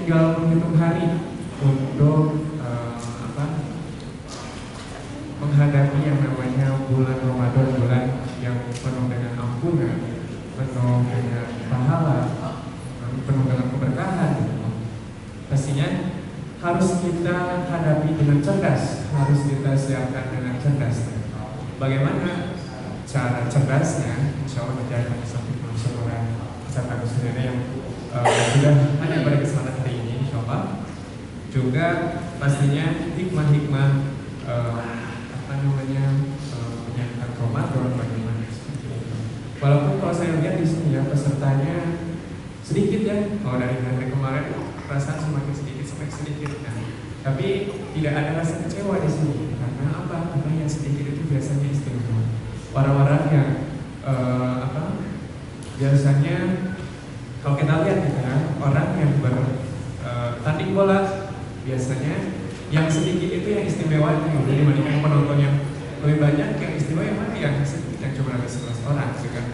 tinggal menghitung hari untuk menghadapi yang namanya bulan Ramadan, bulan yang penuh dengan ampunan, penuh dengan pahala, penuh dengan keberkahan. Pastinya harus kita hadapi dengan cerdas, harus kita siapkan dengan cerdas. Bagaimana cara cerdasnya? Insya Allah nanti akan disampaikan oleh Ustaz Agus sendiri yang sudah ada pada kesempatan hari ini, insya Allah. Juga pastinya hikmah-hikmah menyambut Ramadan bagaimana seperti itu. Walaupun kalau saya lihat di sini ya pesertanya sedikit ya, kalau dari hari kemarin perasaan semakin sedikit semakin sedikit. Nah, tapi tidak ada rasa kecewa di sini karena apa? Karena yang sedikit itu biasanya istimewa. Orang-orang yang biasanya kalau kita lihat gitu ya, orang yang bertanding bola biasanya yang sedikit itu yang istimewa gitu. Jadi dibandingkan penonton yang lebih banyak, yang istimewa yang mana? Yang sedikit, yang cuma ada 11 orang dengan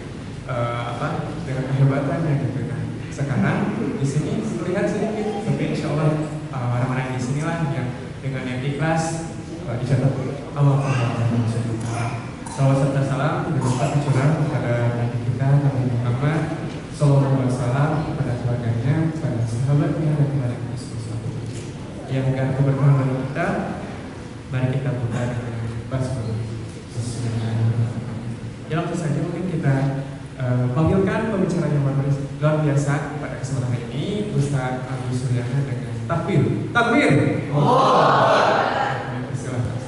dengan kehebatannya gitu kan. Sekarang di sini terlihat sedikit, tapi insya Allah orang-orang di sinilah yang dengan yang ikhlas dicatat Allah Salawat serta salam tidak lupa tercurah kepada Nabi kita Nabi Muhammad Sallallahu Alaihi Wasallam, kepada keluarganya, kepada sahabatnya dan kepada kita semua. Yang akan keberkahan bagi kita, mari kita buka dengan basmalah. Ya langsung saja mungkin kita panggilkan pembicara yang luar biasa pada kesempatan ini, Ustaz Agus Suryana dengan takbir. Takbir. Silakan.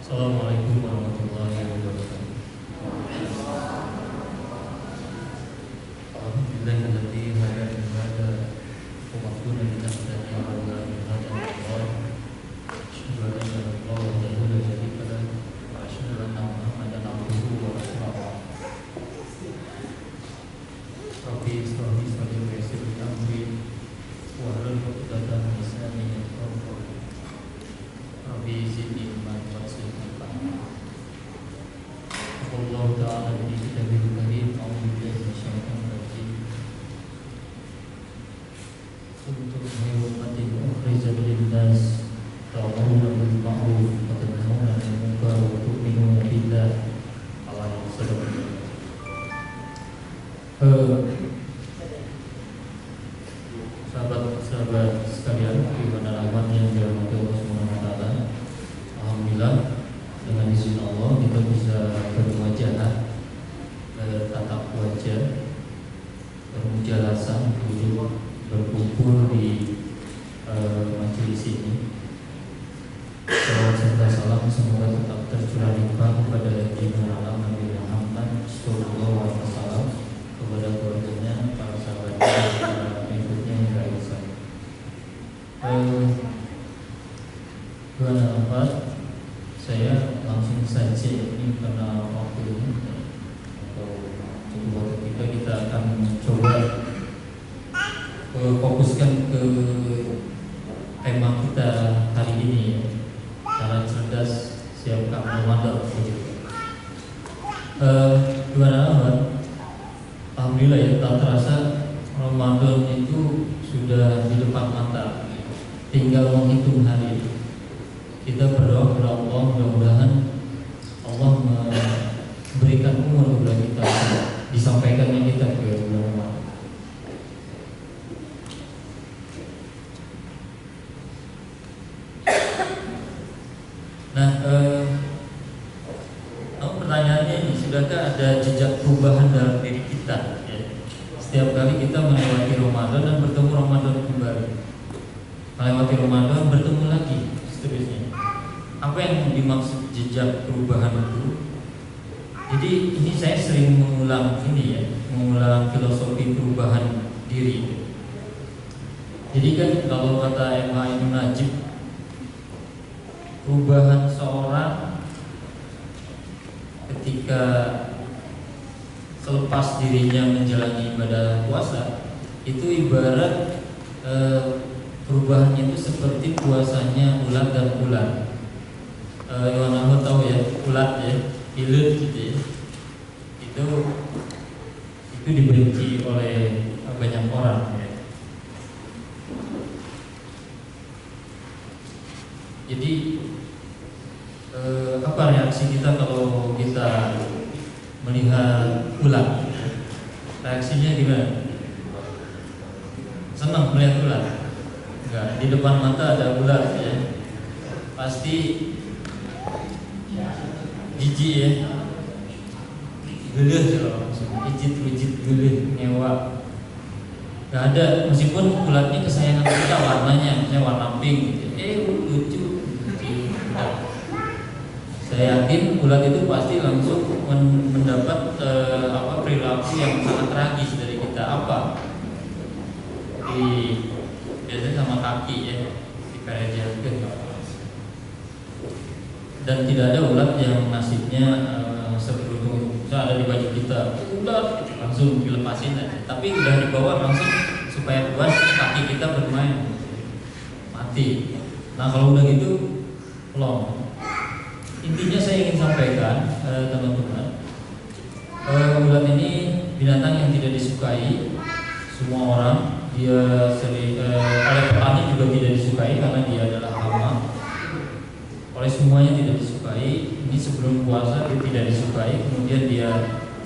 Assalamualaikum warahmatullahi wabarakatuh. Alhamdulillahilladzi hadana hada wa ma kunna linahtadiya lawla an hadana Allah. Asyhadu an la ilaha illallah wahdahu la syarika lahu wa asyhadu anna Muhammadan abduhu wa rasuluh. Rabbi ishrah li sadri wa yassir li amri wahlul 'uqdatam min lisani yafqahu qawli. Rabbi zidni ilman warzuqni Allah Ta'ala di kitabihul karim. A'udzu billahi minasyaitonir rajim. Kuntum khairu ummatin ukhrijat lin-nas ta'muruna bil ma'ruf wa tanhauna 'anil munkar wa tu'minuna billah. Sahabat-sahabat sekalian, di mana rahmat yang dirahmati Allah Subhanahu wa taala. Alhamdulillah dengan izin Allah kita bisa bermuajahah, bertatap wajah, bermujalasah, duduk berkumpul di majelis ini. Salawat serta salam semoga tetap tercurah limpah kepada junjungan alam Nabi Muhammad sallallahu alaihi wasallam, kepada keluarganya, para sahabatnya, para pengikutnya hingga akhir. Saya langsung saja ini karena waktu ini atau kita akan mencoba fokuskan ke tema kita hari ini, cara cerdas siapkan Ramadan. Alhamdulillah ya, tak terasa Ramadan itu sudah di depan mata, tinggal menghitung hari. Kita berdoa kepada Allah, mudah-mudahan Allah memberikan umur kepada kita, disampaikannya kita ke bulan Ramadan. Nah, pertanyaannya ini, sudahkah ada jejak perubahan dalam diri kita? Ya. Setiap kali kita melewati Ramadan dan bertemu Ramadan kembali, melewati Ramadan bertemu lagi, seterusnya. Apa yang dimaksud jejak perubahan itu? Jadi ini saya sering mengulang mengulang filosofi perubahan diri. Jadi kan kalau kata M.H. Ibnu Najib, perubahan seorang ketika selepas dirinya menjalani ibadah puasa itu ibarat perubahannya itu seperti puasanya ulat dan ular. Yang nama tahu ya, ulat ya, ilut gitu ya. Itu dibenci oleh banyak orang ya. Jadi apa reaksi kita kalau kita melihat ulat? Reaksinya gimana? Senang melihat ulat? Enggak, di depan mata ada ulat ya. Pasti jijik ya. Geluh kalau ijit geluh, nyewa. Enggak ada, meskipun ulatnya kesayangan kita warnanya, misalnya warna pink gitu. Lucu. Saya yakin ulat itu pasti langsung mendapat perilaku yang sangat tragis dari kita. Biasanya sama kaki ya, diperejelkan. Dan tidak ada ulat yang nasibnya seberuntung itu. Misalnya ada di baju kita, ulat langsung dilepasin aja. Tapi udah dibawa langsung supaya puas kaki kita bermain, mati. Nah kalau udah gitu, long. Intinya saya ingin sampaikan teman-teman, ulat ini binatang yang tidak disukai semua orang. Dia oleh petani juga tidak disukai karena dia adalah hama. Oleh semuanya tidak disukai. Ini sebelum puasa dia tidak disukai. Kemudian dia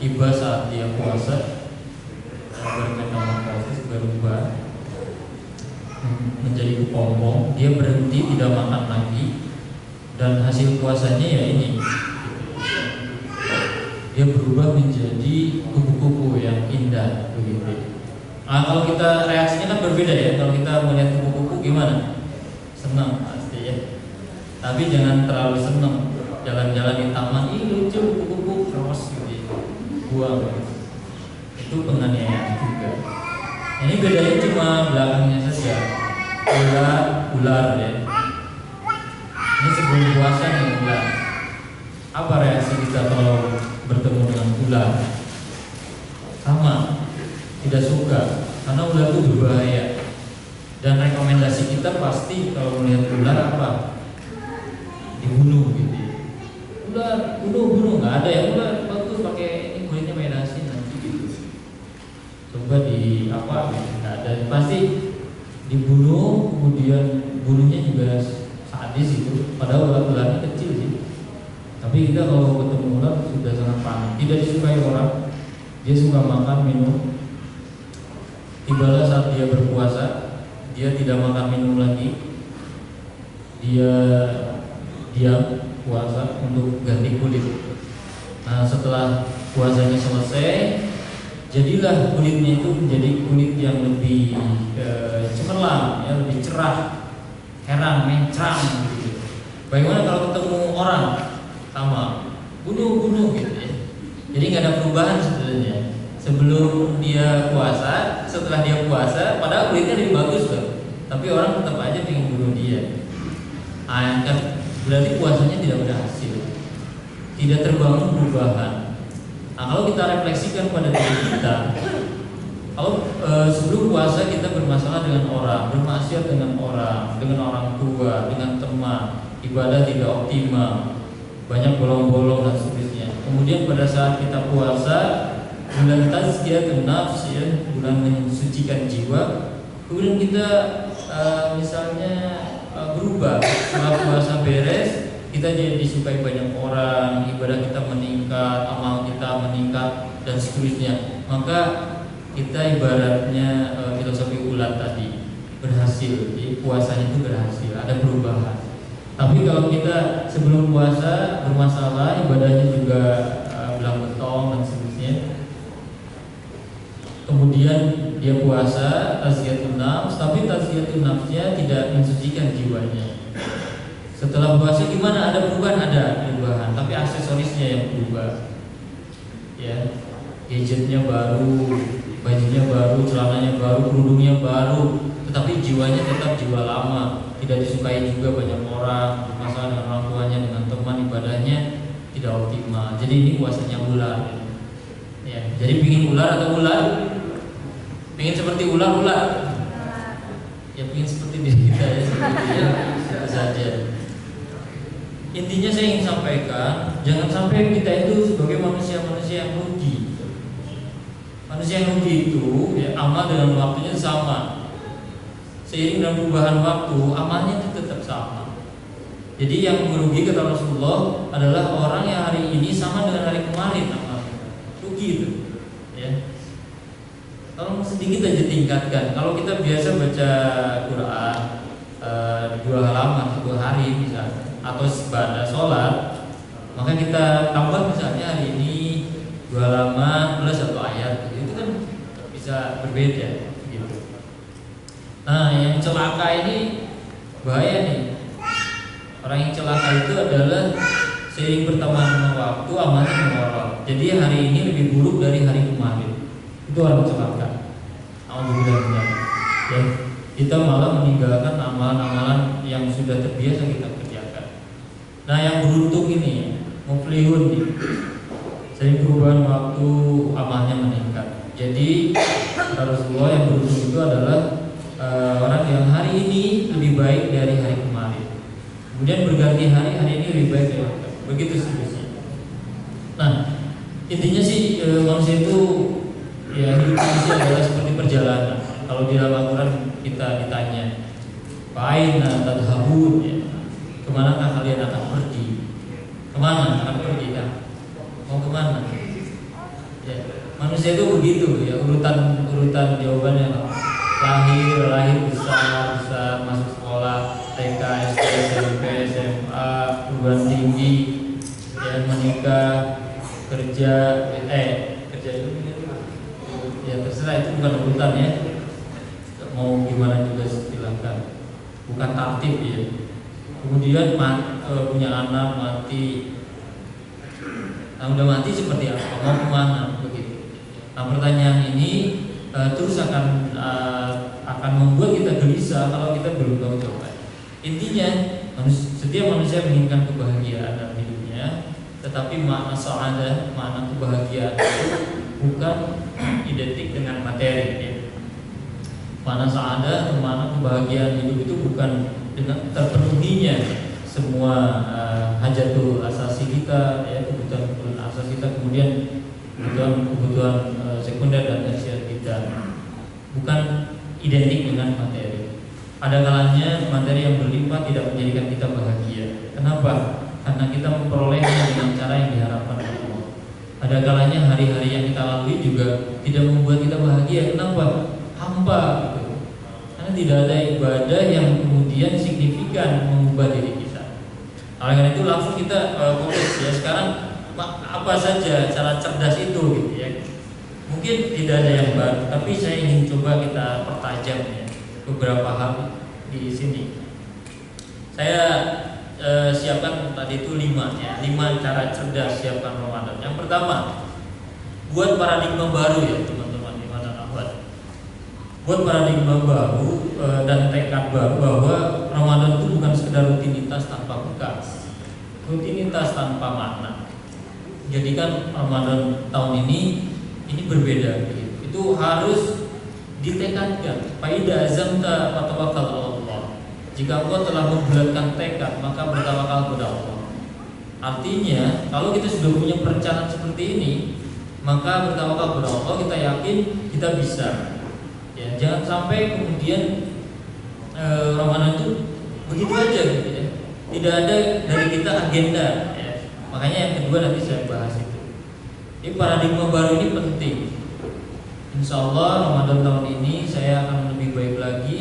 tiba saat dia puasa, berkaitan proses berubah menjadi kepompong. Dia berhenti tidak makan lagi. Dan hasil puasanya ya ini, dia berubah menjadi kupu-kupu yang indah begitu. Nah, kalau kita reaksinya kan berbeda ya. Kalau kita melihat kupu-kupu gimana? Senang pasti ya. Tapi jangan terlalu senang. Jalan-jalan di taman, lucu kupu-kupu cross gitu, buang. Itu penganiayaan juga. Ini bedanya cuma belakangnya saja. Ular ya. Ini sebelum puasa nih ular. Apa reaksi kita kalau bertemu dengan ular? Sama, tidak suka karena ular itu berbahaya. Dan rekomendasi kita pasti kalau melihat ular apa? Dibunuh gitu. Ular, bunuh, nggak ada ya ular bagus pakai ini kulitnya medasin nanti gitu. Coba di apa? Nggak ada, pasti dibunuh. Kemudian bunuhnya juga sadis itu, padahal ularnya kecil sih. Tapi kita kalau ketemu ular sudah sangat panik, tidak disukai orang. Dia suka makan, minum. Tibalah saat dia berpuasa, dia tidak makan minum lagi. Dia diam puasa untuk ganti kulit. Nah setelah puasanya selesai, jadilah kulitnya itu menjadi kulit yang lebih cemerlang, ya, lebih cerah, herang, mencram gitu. Bagaimana kalau ketemu orang sama bunuh gitu ya. Jadi nggak ada perubahan sebenarnya. Sebelum dia puasa, setelah dia puasa, padahal kulitnya lebih bagus loh. Tapi orang tetap aja ingin bunuh dia. Berarti puasanya tidak berhasil, tidak terbangun perubahan. Nah kalau kita refleksikan pada diri kita, kalau sebelum puasa kita bermasalah dengan orang, bermaksiat dengan orang tua, dengan teman, ibadah tidak optimal, banyak bolong-bolong dan seterusnya. Kemudian pada saat kita puasa, bulan tazkiyatun nafs ya, bulan mensucikan jiwa. Kemudian kita misalnya berubah setelah puasa beres, kita jadi disukai banyak orang, ibadah kita meningkat, amal kita meningkat dan seterusnya. Maka kita ibaratnya filosofi ulat tadi berhasil, jadi puasanya itu berhasil, ada perubahan. Tapi kalau kita sebelum puasa bermasalah, ibadahnya juga belang betong dan seterusnya, kemudian dia puasa tazkiyatun nafs, tapi tazkiyatun nafsnya tidak mensucikan jiwanya. Setelah puasa gimana? Ada perubahan, tapi aksesorisnya yang berubah. ya, gadgetnya baru, bajunya baru, celananya baru, kerudungnya baru, tetapi jiwanya tetap jiwa lama, tidak disukai juga banyak orang, masalah dengan orang tuanya, dengan teman, ibadahnya tidak optimal. Jadi ini puasanya ular. Ya, jadi pingin ular atau ular? Pingin seperti ular. Ya pingin seperti diri kita ya, seperti itu saja. Intinya saya ingin sampaikan, jangan sampai kita itu sebagai manusia yang rugi. Manusia yang rugi itu ya, amal dengan waktunya sama. Seiring dengan perubahan waktu, amalnya itu tetap sama. Jadi yang merugi kata Rasulullah adalah orang yang hari ini sama dengan hari kemarin amalnya. Rugi itu. Ya. Tolong sedikit aja tingkatkan. Kalau kita biasa baca Quran 2 halaman 1 hari misalnya, atau pada sholat, maka kita tambah misalnya hari ini 2 halaman plus 1 ayat, itu kan bisa berbeda gitu. Nah, yang celaka ini bahaya nih. Orang yang celaka itu adalah seiring bertambahnya waktu amalnya menurun. Jadi hari ini lebih buruk dari hari kemarin. Itu orang celaka. Alhamdulillah. Ya, kita malah meninggalkan amalan-amalan yang sudah terbiasa kita kerjakan. Nah, yang beruntung ini muflihun nih. Sering perubahan waktu amalnya meningkat. Jadi Rasulullah yang beruntung itu adalah orang yang hari ini lebih baik dari hari kemarin. Kemudian berganti hari ini lebih baik dari hari. Begitu seterusnya. Nah, intinya sih manusia itu ya, hidup manusia adalah seperti perjalanan. Kalau di dalam Al-Quran kita ditanya, "Aina tadhhabun?" Ya, kemanakah kalian akan pergi? Kemana akan pergi kan? Mau kemana? Ya, manusia itu begitu ya, urutan jawabannya. Lahir besar, masuk sekolah, TK, SD, SMP, SMA, perguruan tinggi, ya, menikah, kerja dulu, ya terserah, itu bukan urutan ya. Mau gimana juga silakan, bukan tertib ya. Kemudian punya anak mati. Nah, udah mati seperti apa? Mau kemana? Begitu. Nah, pertanyaan ini terus akan membuat kita gelisah kalau kita belum tahu jawaban. Intinya, setiap manusia menginginkan kebahagiaan dalam hidupnya, tetapi makna sa'adah, makna kebahagiaan itu bukan identik dengan materi. Ya. Makna sa'adah atau makna kebahagiaan hidup itu bukan dengan terpenuhinya semua hajatul asasi kita, ya, kebutuhan asasi kita, kemudian kebutuhan sekunder dan tersier kita, bukan identik dengan materi. Ada kalanya materi yang berlimpah tidak menjadikan kita bahagia. Kenapa? Karena kita memperolehnya dengan cara yang diharapkan Allah. Ada kalanya hari-hari yang kita lalui juga tidak membuat kita bahagia. Kenapa? Hampa gitu. Karena tidak ada ibadah yang kemudian signifikan mengubah diri kita. Oleh karena itu langsung kita fokus ya, sekarang apa saja cara cerdas itu gitu ya. Mungkin tidak ada yang baru, tapi saya ingin coba kita pertajam ya, beberapa hal di sini. Saya siapkan tadi itu 5 ya, 5 cara cerdas siapkan Ramadan. Yang pertama, buat paradigma baru ya teman-teman di mana akhwat. Buat paradigma baru dan tekad baru bahwa Ramadan itu bukan sekedar rutinitas tanpa bekas, rutinitas tanpa makna. Jadikan Ramadan tahun ini berbeda gitu. Itu harus ditekadkan. Fa idza azamta fatawakkal 'ala Allah. Jika engkau telah membulatkan tekad, maka bertawakal kepada Allah. Artinya, kalau kita sudah punya perencanaan seperti ini, maka bertawakal kepada Allah, kita yakin kita bisa. Ya, jangan sampai kemudian Ramadan itu begitu aja gitu ya. Tidak ada dari kita agenda ya. Makanya yang kedua nanti saya bahas itu. Ini paradigma baru ini penting. Insya Allah Ramadan tahun ini saya akan lebih baik lagi.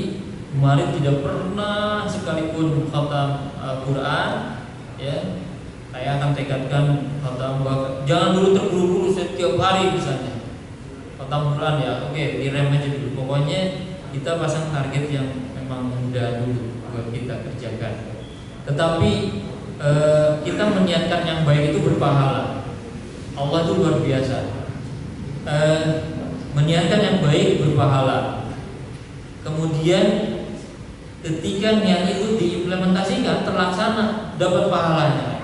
Kemarin tidak pernah sekalipun khatam Quran, ya. Saya akan tekadkan khatam, jangan dulu terburu-buru setiap hari misalnya. Khatam Quran ya, oke, direm aja dulu. Pokoknya kita pasang target yang memang mudah dulu buat kita kerjakan. Tetapi kita meniatkan yang baik itu berpahala. Allah itu luar biasa. Meniatkan yang baik berpahala. Kemudian ketika niat itu diimplementasikan, terlaksana, dapat pahalanya.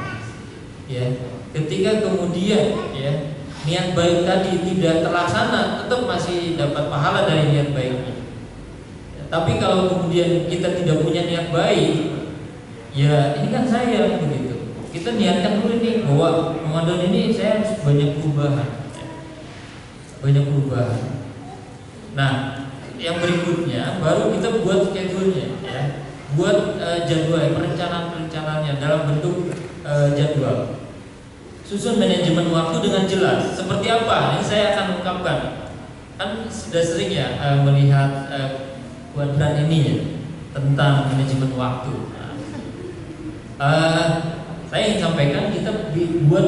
Ya, ketika kemudian ya niat baik tadi tidak terlaksana, tetap masih dapat pahala dari niat baiknya. Ya, tapi kalau kemudian kita tidak punya niat baik, ya ini kan sayang begitu. Kita niatkan dulu nih bahwa Ramadan ini saya harus banyak perubahan. Banyak perubahan. Nah, yang berikutnya baru kita buat schedule-nya ya. Buat jadwal, perencanaan-perencanaannya dalam bentuk jadwal. Susun manajemen waktu dengan jelas. Seperti apa? Ini saya akan ungkapkan. Kan sudah sering ya melihat kuadran ini ya, tentang manajemen waktu. Saya ingin sampaikan kita buat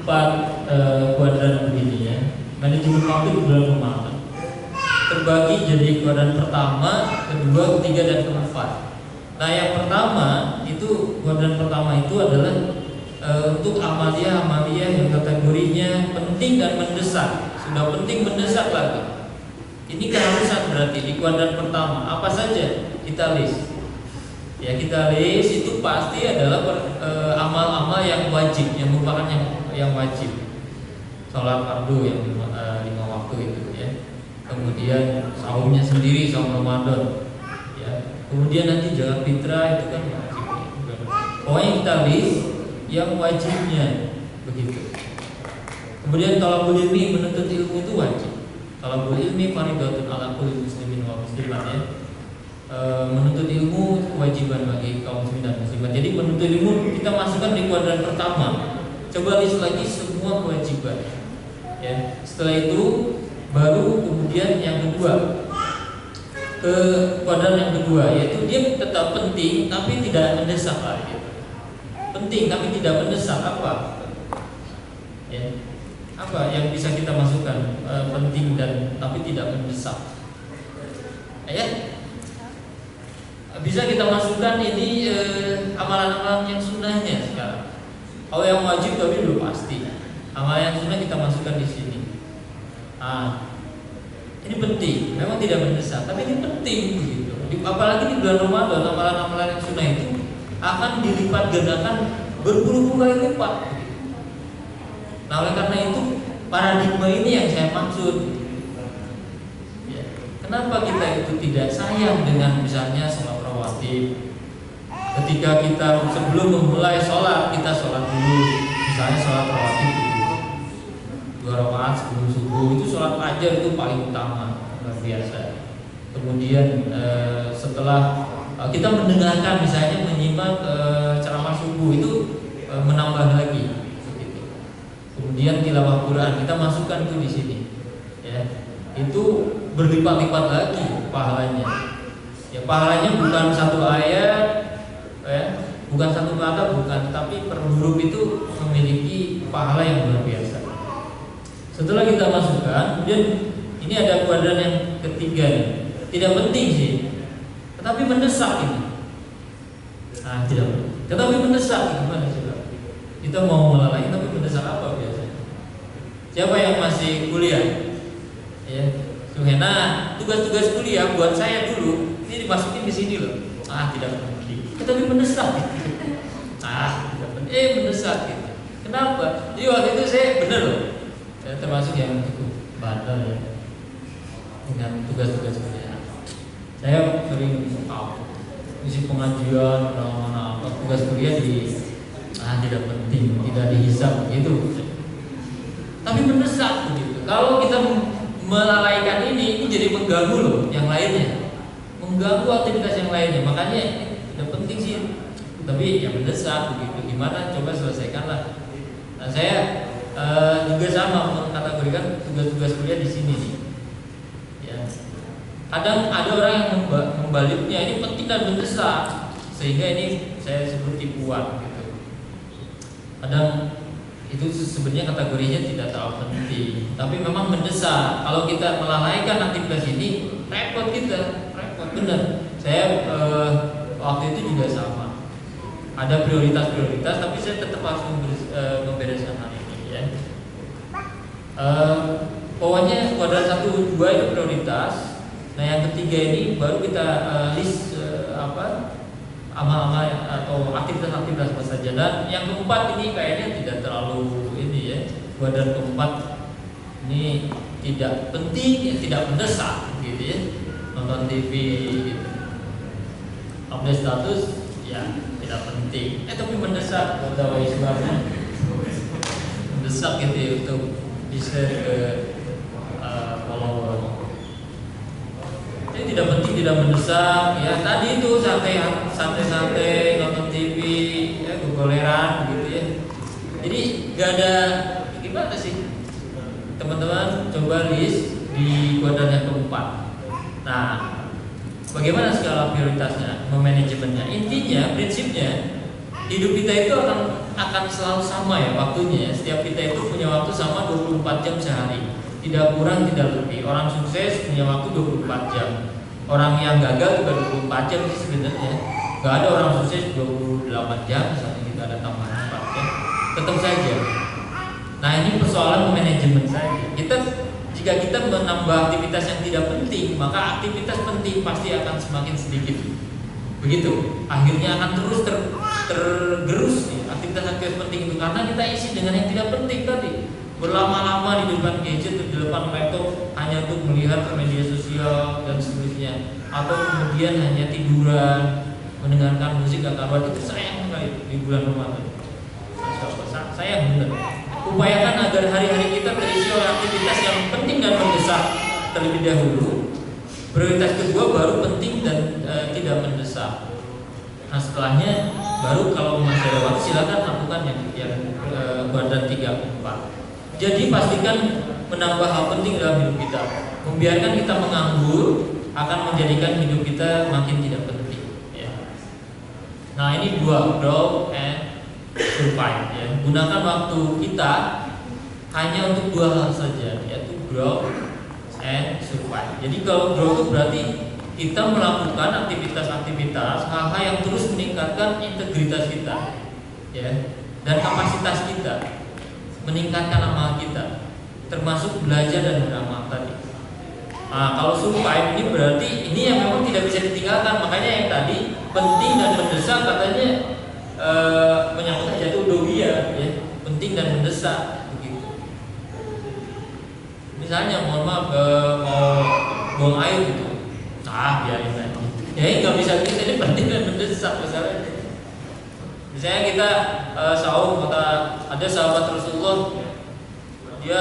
4 kuadran begini ya. Manajemen waktu di bulan Ramadan terbagi jadi kuadran pertama, kedua, ketiga, dan keempat. Nah, yang pertama itu kuadran pertama itu adalah untuk amalia-amalia yang kategorinya penting dan mendesak. Sudah penting mendesak lagi. Ini keharusan berarti di kuadran pertama. Apa saja kita list. Ya, kita list itu pasti adalah amal-amal yang wajib, yang merupakan yang wajib. Sholat fardu yang 5 waktu itu ya. Kemudian sahurnya sendiri, sahur Ramadan ya. Kemudian nanti zakat fitrah itu kan wajib. Pokoknya kita list yang wajibnya begitu. Kemudian talabul ilmi, menuntut ilmu itu wajib. Talabul ilmi fardhatun ala kulli muslimin wa muslimat ya. Menuntut ilmu kewajiban bagi kaum muslimin dan muslimat. Jadi menuntut ilmu kita masukkan di kuadran pertama. Coba list lagi semua kewajiban. Ya, setelah itu baru kemudian yang kedua, ke kuadran yang kedua, yaitu dia tetap penting tapi tidak mendesak lagi. Penting tapi tidak mendesak apa? Ya, apa yang bisa kita masukkan penting dan tapi tidak mendesak? Ya, bisa kita masukkan ini amalan-amalan yang sunnahnya sekarang. Kalau yang wajib tapi belum pasti. Amalan yang sunnah kita masukkan di sini. Ini penting, memang tidak mendesak, tapi ini penting begitu. Apalagi di bulan Ramadan, amalan-amalan yang sunnah itu akan dilipat gandakan berpuluh-puluh kali lipat. Nah, oleh karena itu paradigma ini yang saya maksud. Ya, kenapa kita itu tidak sayang dengan misalnya sholat rawatib? Ketika kita sebelum memulai sholat, kita sholat dulu, misalnya sholat rawatib 2 rakaat sebelum subuh, itu sholat fajar itu paling utama, luar biasa. Kemudian setelah kita mendengarkan misalnya menyimak ceramah subuh itu menambah lagi. Begitu. Kemudian tilawah Quran kita masukkan tuh di sini, ya itu berlipat-lipat lagi pahalanya. Ya pahalanya bukan satu ayat, ya bukan satu kata, bukan, tapi per huruf itu memiliki pahala yang luar biasa. Setelah kita masukkan, kemudian ini ada kuadran yang ketiga nih. Tidak penting sih, tetapi mendesak ini. Tidak penting. Tetapi mendesak gimana sih? Kita mau melalui tapi mendesak apa biasanya? Siapa yang masih kuliah? Ya, Suhena, tugas-tugas kuliah buat saya dulu ini dimasukin di sini loh. Tidak penting. Tetapi mendesak. Tidak penting. Mendesak gitu. Kenapa? Jadi waktu itu saya bener loh. Saya termasuk yang cukup bandel ya dengan tugas-tugas kuliah. Saya sering isi pengajian, mana-mana tugas kuliah tidak penting, tidak dihisab gitu. Tapi mendesak begitu. Kalau kita melalaikan ini jadi mengganggu loh yang lainnya, mengganggu aktivitas yang lainnya. Makanya tidak penting sih, tapi yang mendesak begitu. Gimana? Coba selesaikanlah. Nah, saya juga sama mengkategorikan tugas-tugas kuliah di sini nih. Ya. Kadang ada orang yang membaliknya, ini penting dan mendesak, sehingga ini saya sebut tipuan gitu. Kadang itu sebenarnya kategorinya tidak terlalu penting, tapi memang mendesak. Kalau kita melalaikan aktivitas ini, repot kita, repot benar. Saya waktu itu juga sama. Ada prioritas-prioritas, tapi saya tetap harus membereskan hal ini ya. Pokoknya kuadran 1, 2 itu prioritas. Nah yang ketiga ini baru kita list amal-amal atau aktivitas-aktivitas apa saja. Dan yang keempat ini kayaknya tidak terlalu ini ya. Kuadran keempat ini tidak penting, tidak mendesak gitu ya. Nonton TV gitu. Update status ya tidak penting. Tapi mendesak buat istilahnya. Mendesak gitu ya, untuk di-share ke follower. Jadi tidak penting, tidak mendesak ya. Tadi itu santai-santai nonton TV ya, gogoleran gitu ya. Jadi gak ada gimana sih teman-teman, coba list di kuadran yang keempat. Nah, bagaimana skala prioritasnya, memanajemennya? Intinya, prinsipnya hidup kita itu akan selalu sama ya waktunya. Setiap kita itu punya waktu sama 24 jam sehari. Tidak kurang, tidak lebih. Orang sukses punya waktu 24 jam. Orang yang gagal juga 24 jam sih sebenarnya. Gak ada orang sukses 28 jam, misalnya kita ada tambahan 4 jam. Tetap saja. Nah ini persoalan manajemen saja. Jika kita menambah aktivitas yang tidak penting, maka aktivitas penting pasti akan semakin sedikit. Begitu. Akhirnya akan terus tergerus nih, aktivitas-aktivitas penting itu, karena kita isi dengan yang tidak penting tadi. Berlama-lama di depan gadget, di depan laptop hanya untuk melihat media sosial dan seterusnya, atau kemudian hanya tiduran, mendengarkan musik gak karuan. Itu sayang sekali di bulan Ramadan. Sayang benar. Upayakan agar hari-hari kita terisi oleh aktivitas yang penting dan mendesak terlebih dahulu. Prioritas kedua baru penting dan tidak mendesak. Nah setelahnya baru kalau masih ada waktu silakan lakukan yang kuadran 3, 4. Jadi pastikan menambah hal penting dalam hidup kita. Membiarkan kita menganggur akan menjadikan hidup kita makin tidak penting. Ya. Nah ini 2, grow and survive. Ya. Gunakan waktu kita hanya untuk 2 hal saja, yaitu grow and survive. Jadi kalau grow itu berarti kita melakukan aktivitas-aktivitas, hal-hal yang terus meningkatkan integritas kita, ya, dan kapasitas kita, meningkatkan amal kita, termasuk belajar dan beramal tadi. Nah, kalau survive ini berarti ini yang memang tidak bisa ditinggalkan. Makanya yang tadi penting dan mendesak katanya menyangkut hajat uluhiyah, ya, penting dan mendesak begitu. Misalnya mohon maaf mau buang air gitu, biarin aja. Ya ini nggak bisa gitu, ini penting dan mendesak misalnya. Misalnya kita sahur, maka ada sahabat Rasulullah, dia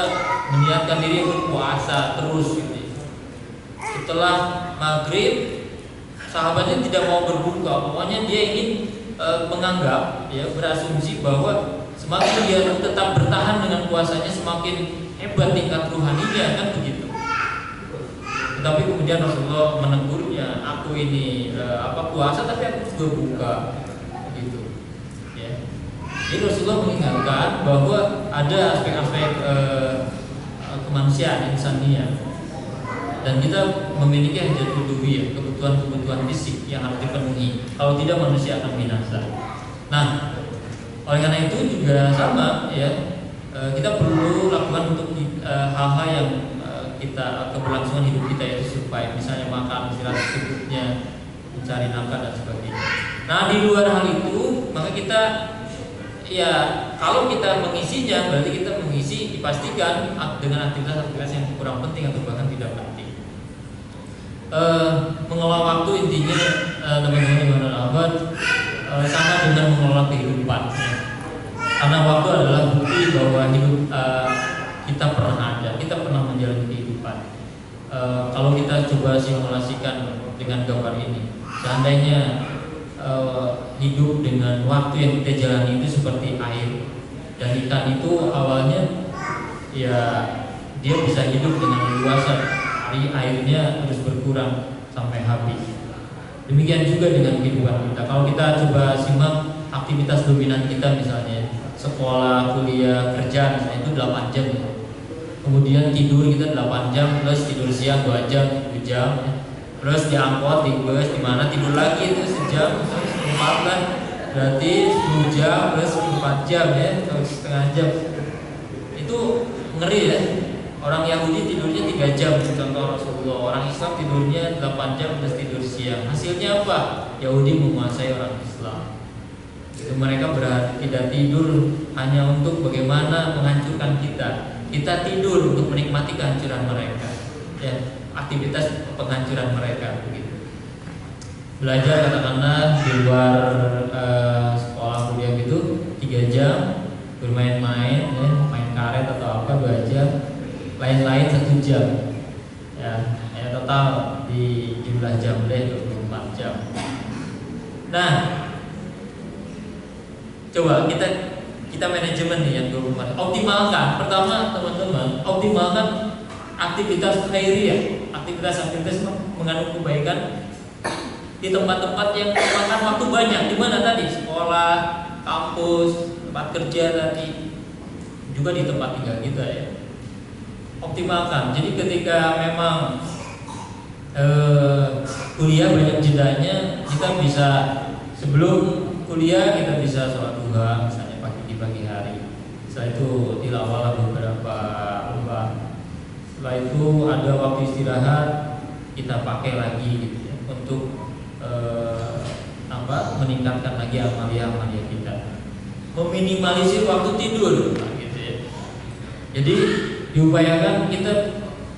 meniatkan diri untuk puasa terus gitu. Setelah maghrib, sahabatnya tidak mau berbuka. Pokoknya dia ingin menganggap, ya, berasumsi bahwa semakin dia tetap bertahan dengan puasanya, semakin hebat tingkat ruhaninya, kan begitu. Tetapi kemudian Rasulullah menegurnya, aku ini puasa tapi aku juga buka. Jadi Rasulullah mengingatkan bahwa ada aspek-aspek kemanusiaan, insaniah, dan kita memiliki hajat uluhiyah, kebutuhan-kebutuhan fisik yang harus dipenuhi. Kalau tidak manusia akan binasa. Nah, oleh karena itu juga sama, ya, kita perlu lakukan untuk hal-hal yang kita keberlangsungan hidup kita, yaitu survive, misalnya makan, istirahat secukupnya, mencari nafkah dan sebagainya. Nah, di luar hal itu, maka kita, ya, kalau kita mengisinya berarti kita mengisi dipastikan dengan aktivitas-aktivitas yang kurang penting atau bahkan tidak penting. Mengelola waktu intinya teman-teman abad sama dengan mengelola kehidupan. Karena waktu adalah bukti bahwa hidup kita pernah ada, kita pernah menjalani kehidupan. Kalau kita coba simulasikan dengan gambar ini, seandainya hidup dengan waktu yang kita jalani itu seperti air, dan ikan itu awalnya ya dia bisa hidup dengan leluasa, airnya terus berkurang sampai habis. Demikian juga dengan kehidupan kita. Kalau kita coba simak aktivitas dominan kita, misalnya sekolah, kuliah, kerja, misalnya itu 8 jam. Kemudian tidur kita 8 jam plus tidur siang 2 jam, 7 jam. Terus di angkot, di bus, di mana tidur lagi itu sejam, terus 4 kan, berarti 10 jam plus 4 jam, ya, atau setengah jam. Itu ngeri ya. Orang Yahudi tidurnya 3 jam contoh Rasulullah. Orang Islam tidurnya 8 jam plus tidur siang. Hasilnya apa? Yahudi menguasai orang Islam. Itu mereka berarti tidak tidur hanya untuk bagaimana menghancurkan kita. Kita tidur untuk menikmati kehancuran mereka. Ya, aktivitas penghancuran mereka begitu. Belajar katakanlah di luar sekolah kuliah gitu 3 jam, bermain-main ya, main karet atau apa 2 jam, lain-lain 1 jam ya, total di jumlah jam deh 24 jam. Nah, coba kita manajemen nih yang 24. Optimalkan, pertama teman-teman, optimalkan aktivitas khairiyah, aktivitas mengandung kebaikan di tempat-tempat yang memakan waktu banyak. Di mana tadi? Sekolah, kampus, tempat kerja tadi, juga di tempat tinggal kita ya. Optimalkan. Jadi ketika memang kuliah banyak jedanya, kita bisa sebelum kuliah kita bisa sholat duha misalnya di pagi hari. Setelah itu tilawah beberapa lembah. Setelah itu ada waktu istirahat, kita pakai lagi gitu ya, untuk meningkatkan lagi amalia kita. Meminimalisir waktu tidur gitu ya. Jadi diupayakan kita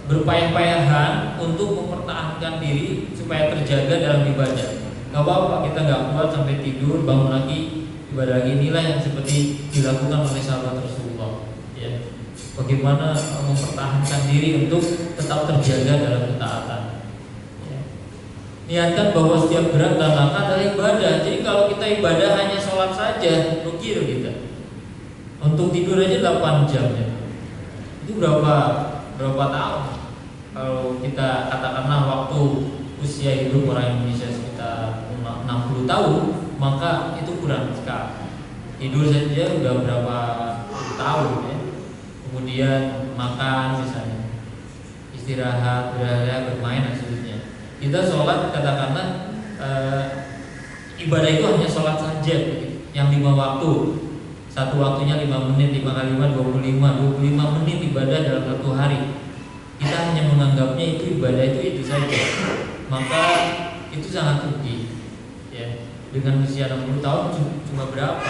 berpayah-payahan untuk mempertahankan diri supaya terjaga dalam ibadah. Gak apa-apa kita gak kuat sampai tidur, bangun lagi, ibadah lagi. Inilah yang seperti dilakukan oleh sahabat Rasulullah ya. Bagaimana mempertahankan diri untuk tetap terjaga dalam ketaatan ya. Niatkan bahwa setiap gerak dan langkah adalah ibadah. Jadi kalau kita ibadah hanya sholat saja, rugi kita. Untuk tidur aja 8 jam ya. Itu berapa tahun? Kalau kita katakanlah waktu usia hidup orang Indonesia sekitar 60 tahun, maka itu kurang sekali. Tidur saja udah berapa tahun ya. Kemudian makan misalnya, istirahat, bermain dan seterusnya. Kita sholat katakanlah ibadah itu hanya sholat saja begitu. Yang 5 waktu. Satu waktunya 5 menit, 5 kali 5, 25 menit ibadah dalam satu hari. Kita hanya menganggapnya itu ibadah itu saja. Maka itu sangat rugi ya. Dengan usia 60 tahun cuma berapa?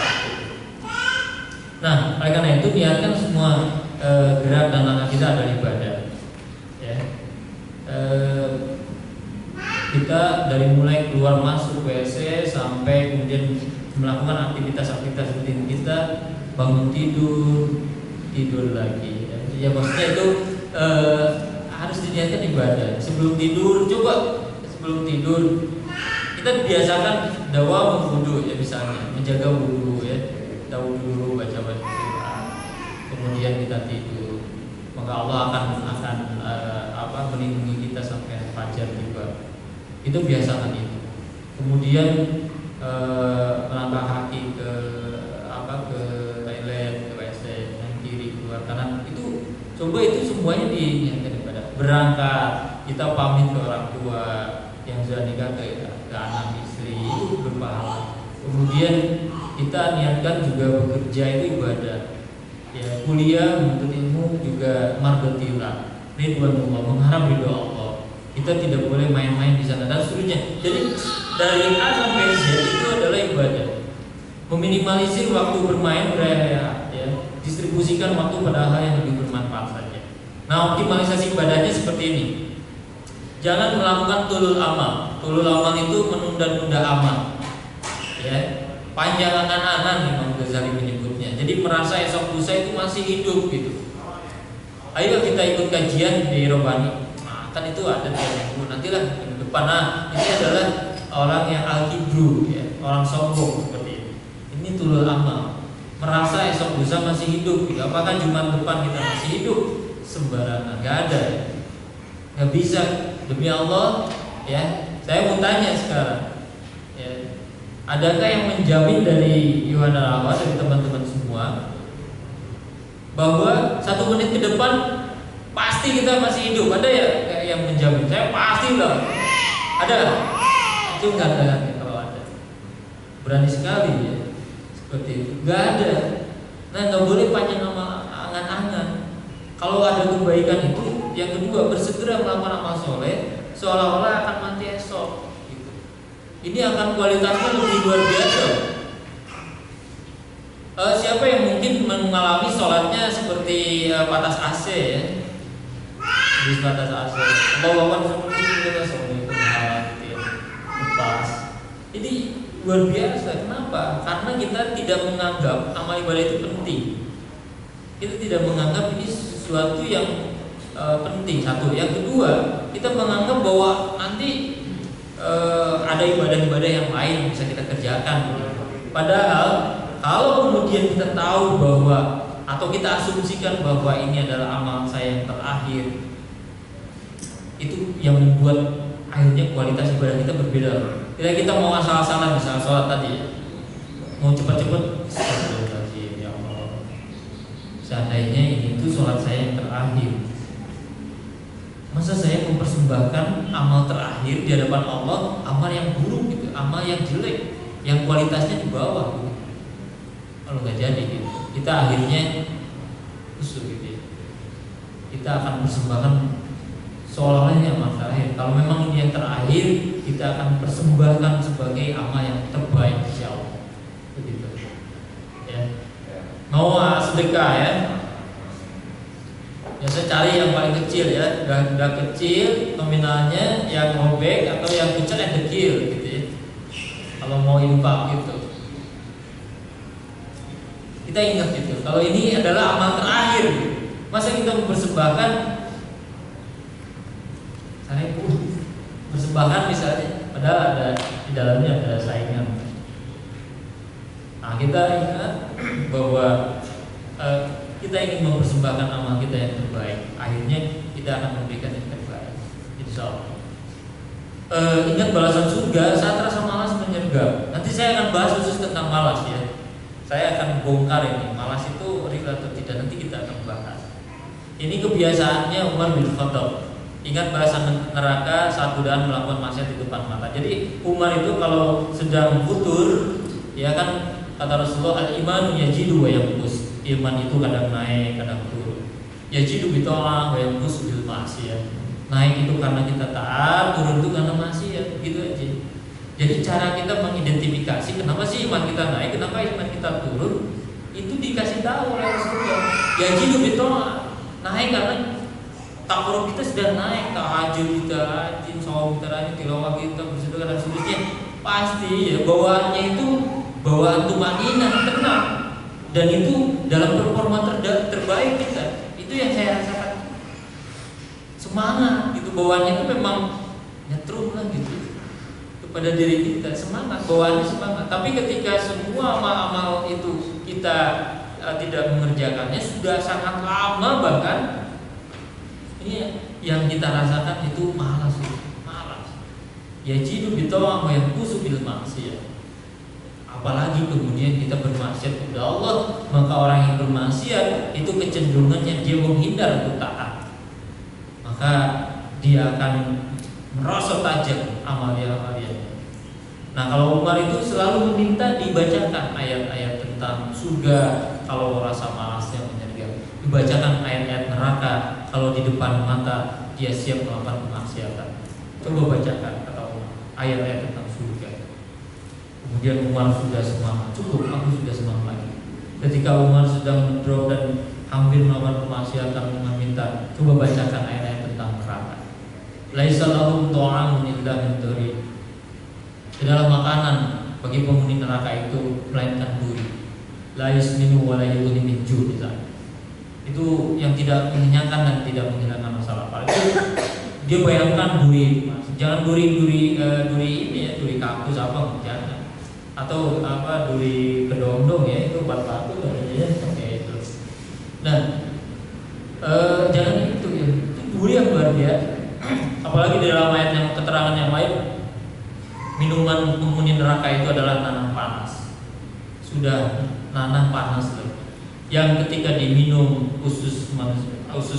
Nah, oleh karena itu niatkan semua gerak dan langkah kita adalah ibadah ya. Kita dari mulai keluar masuk WC sampai kemudian melakukan aktivitas-aktivitas rutin kita, bangun tidur lagi ya, maksudnya itu harus diniatkan ibadah. Sebelum tidur kita biasakan dawam wudu ya, misalnya menjaga wudu ya, kita wudu dulu, baca doa, kemudian kita tidur, maka Allah akan melindungi kita sampai fajar tiba. Itu biasakan itu. Kemudian melangkah kaki ke toilet, ke WC, yang kiri keluar kanan, itu coba itu semuanya diniatkan ibadah. Berangkat, kita pamit ke orang tua yang sudah nikah, ke anak istri, itu berpahala. Kemudian kita niatkan juga bekerja itu ibadah ya, kuliah menuntut ilmu juga mardotillah, ridwanullah, mengharap ridho Allah. Kita tidak boleh main-main di sana dan seterusnya. Jadi dari A sampai Z itu adalah ibadah. Meminimalisir waktu bermain ya, distribusikan waktu pada hal yang lebih bermanfaat saja. Nah, optimalisasi ibadahnya seperti ini. Jangan melakukan tulul amal. Tulul amal itu menunda-nunda amal. Ya, panjang angan-angan Imam Ghazali menyebutnya. Jadi merasa esok lusa itu masih hidup gitu. Ayo kita ikut kajian di Robani. Kan itu ada tiap minggu, nantilah minggu depan. Nah, ini adalah orang yang al-kibru ya, orang sombong seperti ini. Ini tulul amal, merasa esok lusa masih hidup gitu. Apakah Jumat depan kita masih hidup? Sembarangan, nggak ada ya. Nggak bisa, demi Allah ya. Saya mau tanya sekarang ya, adakah yang menjamin dari Yohana Rawa, dari teman-teman semua, bahwa 1 menit ke depan pasti kita masih hidup? Ada ya yang menjamin? Saya pasti lah. Ada? Itu nggak ada kalau ada. Berani sekali ya seperti itu. Nggak ada. Nah, nggak boleh panjang angan-angan. Kalau ada kebaikan itu, yang kedua bersegera melakukan amal soleh, seolah-olah akan mati esok. Gitu. Ini akan kualitasnya lebih luar biasa. Siapa yang mungkin mengalami sholatnya seperti patas AC ya? Di patas AC, bawakan seperti itu lepas. Ini luar biasa. Kenapa? Karena kita tidak menganggap amal ibadah itu penting. Kita tidak menganggap ini sesuatu yang penting. Satu. Yang kedua, kita menganggap bahwa nanti ada ibadah-ibadah yang lain yang bisa kita kerjakan. Padahal kalau kemudian kita tahu bahwa atau kita asumsikan bahwa ini adalah amal saya yang terakhir, itu yang membuat akhirnya kualitas ibadah kita berbeda. Kita mau asal-asalan misalnya sholat tadi, mau cepat-cepat, ya Allah, seandainya ini itu sholat saya yang terakhir, masa saya mempersembahkan amal terakhir di hadapan Allah, amal yang buruk gitu, amal yang jelek, yang kualitasnya di bawah gitu. Kalau nggak jadi gitu, kita akhirnya kusuk gitu ya. Kita akan persembahkan seolah-olah ini amal terakhir. Kalau memang ini yang terakhir, kita akan persembahkan sebagai amal yang terbaik insyaallah. Begitu. Ya. Mau sedekah ya. Biasa cari yang paling kecil ya, udah kecil nominalnya, yang robek atau yang kecil and dekil gitu ya. Kalau mau infak gitu. Kita ingat gitu. Kalau ini adalah amal terakhir, masa kita mempersembahkan saya pun persembahkan misalnya, padahal ada di dalamnya ada saingan. Nah, kita ingat bahwa kita ingin mempersembahkan amal kita yang terbaik. Akhirnya kita akan memberikan yang terbaik. Insyaallah. Ingat balasan surga saat rasa malas menyergap. Nanti saya akan bahas khusus tentang malas ya. Saya akan bongkar ini, malas itu real atau tidak, nanti kita akan bahas. Ini kebiasaannya Umar bin Khattab. Ingat bahasan neraka saat godaan melakukan maksiat di depan mata. Jadi Umar itu kalau sedang futur, ya kan kata Rasulullah, al-iman yajidu wa yanqus. Iman itu kadang naik, kadang turun. Yajidu bi ta'ah wa yanqus bil ma'siyah. Naik itu karena kita taat, turun itu karena maksiat, gitu aja. Jadi cara kita mengidentifikasi kenapa sih iman kita naik, kenapa iman kita turun, itu dikasih tahu oleh Rasulullah. Yajidu bi ta'ah, naik karena takarub kita sudah naik, tahajud kita rajin, saum kita rajin, tilawah kita bersedekah dan seterusnya. Pasti ya bawaannya itu bawaan tumaninah, tenang. Dan itu dalam performa terbaik kita. Itu yang saya rasakan. Semangat gitu, bawaannya itu memang nyetrum lah gitu kepada diri kita, semangat, bawaannya semangat. Tapi ketika semua amal-amal itu kita tidak mengerjakannya sudah sangat lama, bahkan ini yang kita rasakan itu malas, malas. Yajidu bi ta'ah wa yanqusu bil ma'siyah. Apalagi kemudian kita bermaksiat kepada Allah, maka orang yang bermaksiat itu kecenderungannya dia menghindar untuk taat. Maka dia akan merosot tajam amalia-amalia. Nah, kalau Umar itu selalu meminta dibacakan ayat-ayat tentang surga kalau rasa malasnya menyergap, dibacakan ayat-ayat neraka kalau di depan mata dia siap melakukan kemaksiatan. Coba bacakan kata Umar ayat-ayat tentang surga. Kemudian Umar sudah semangat, cukup, aku sudah semangat lagi. Ketika Umar sedang ngedrop dan hampir melakukan kemaksiatan, meminta, coba bacakan ayat-ayat tentang neraka. Laisa lahum ta'amun illa min dhari. Adalah makanan bagi penghuni neraka itu melainkan duri. La yasminu wa la yughni min ju'. Itu yang tidak mengenyangkan dan tidak menghilangkan masalah. Apalagi dia bayangkan duri, jangan duri ini ya, duri kaktus apa jangan. Atau apa duri kedondong ya, itu 4 batu ya, oke itu. Nah, jangan itu ya, itu duri yang luar biasa. Apalagi di dalam ayat yang keterangan yang lain, minuman penghuni neraka itu adalah nanah panas. Sudah nanah panas loh, yang ketika diminum usus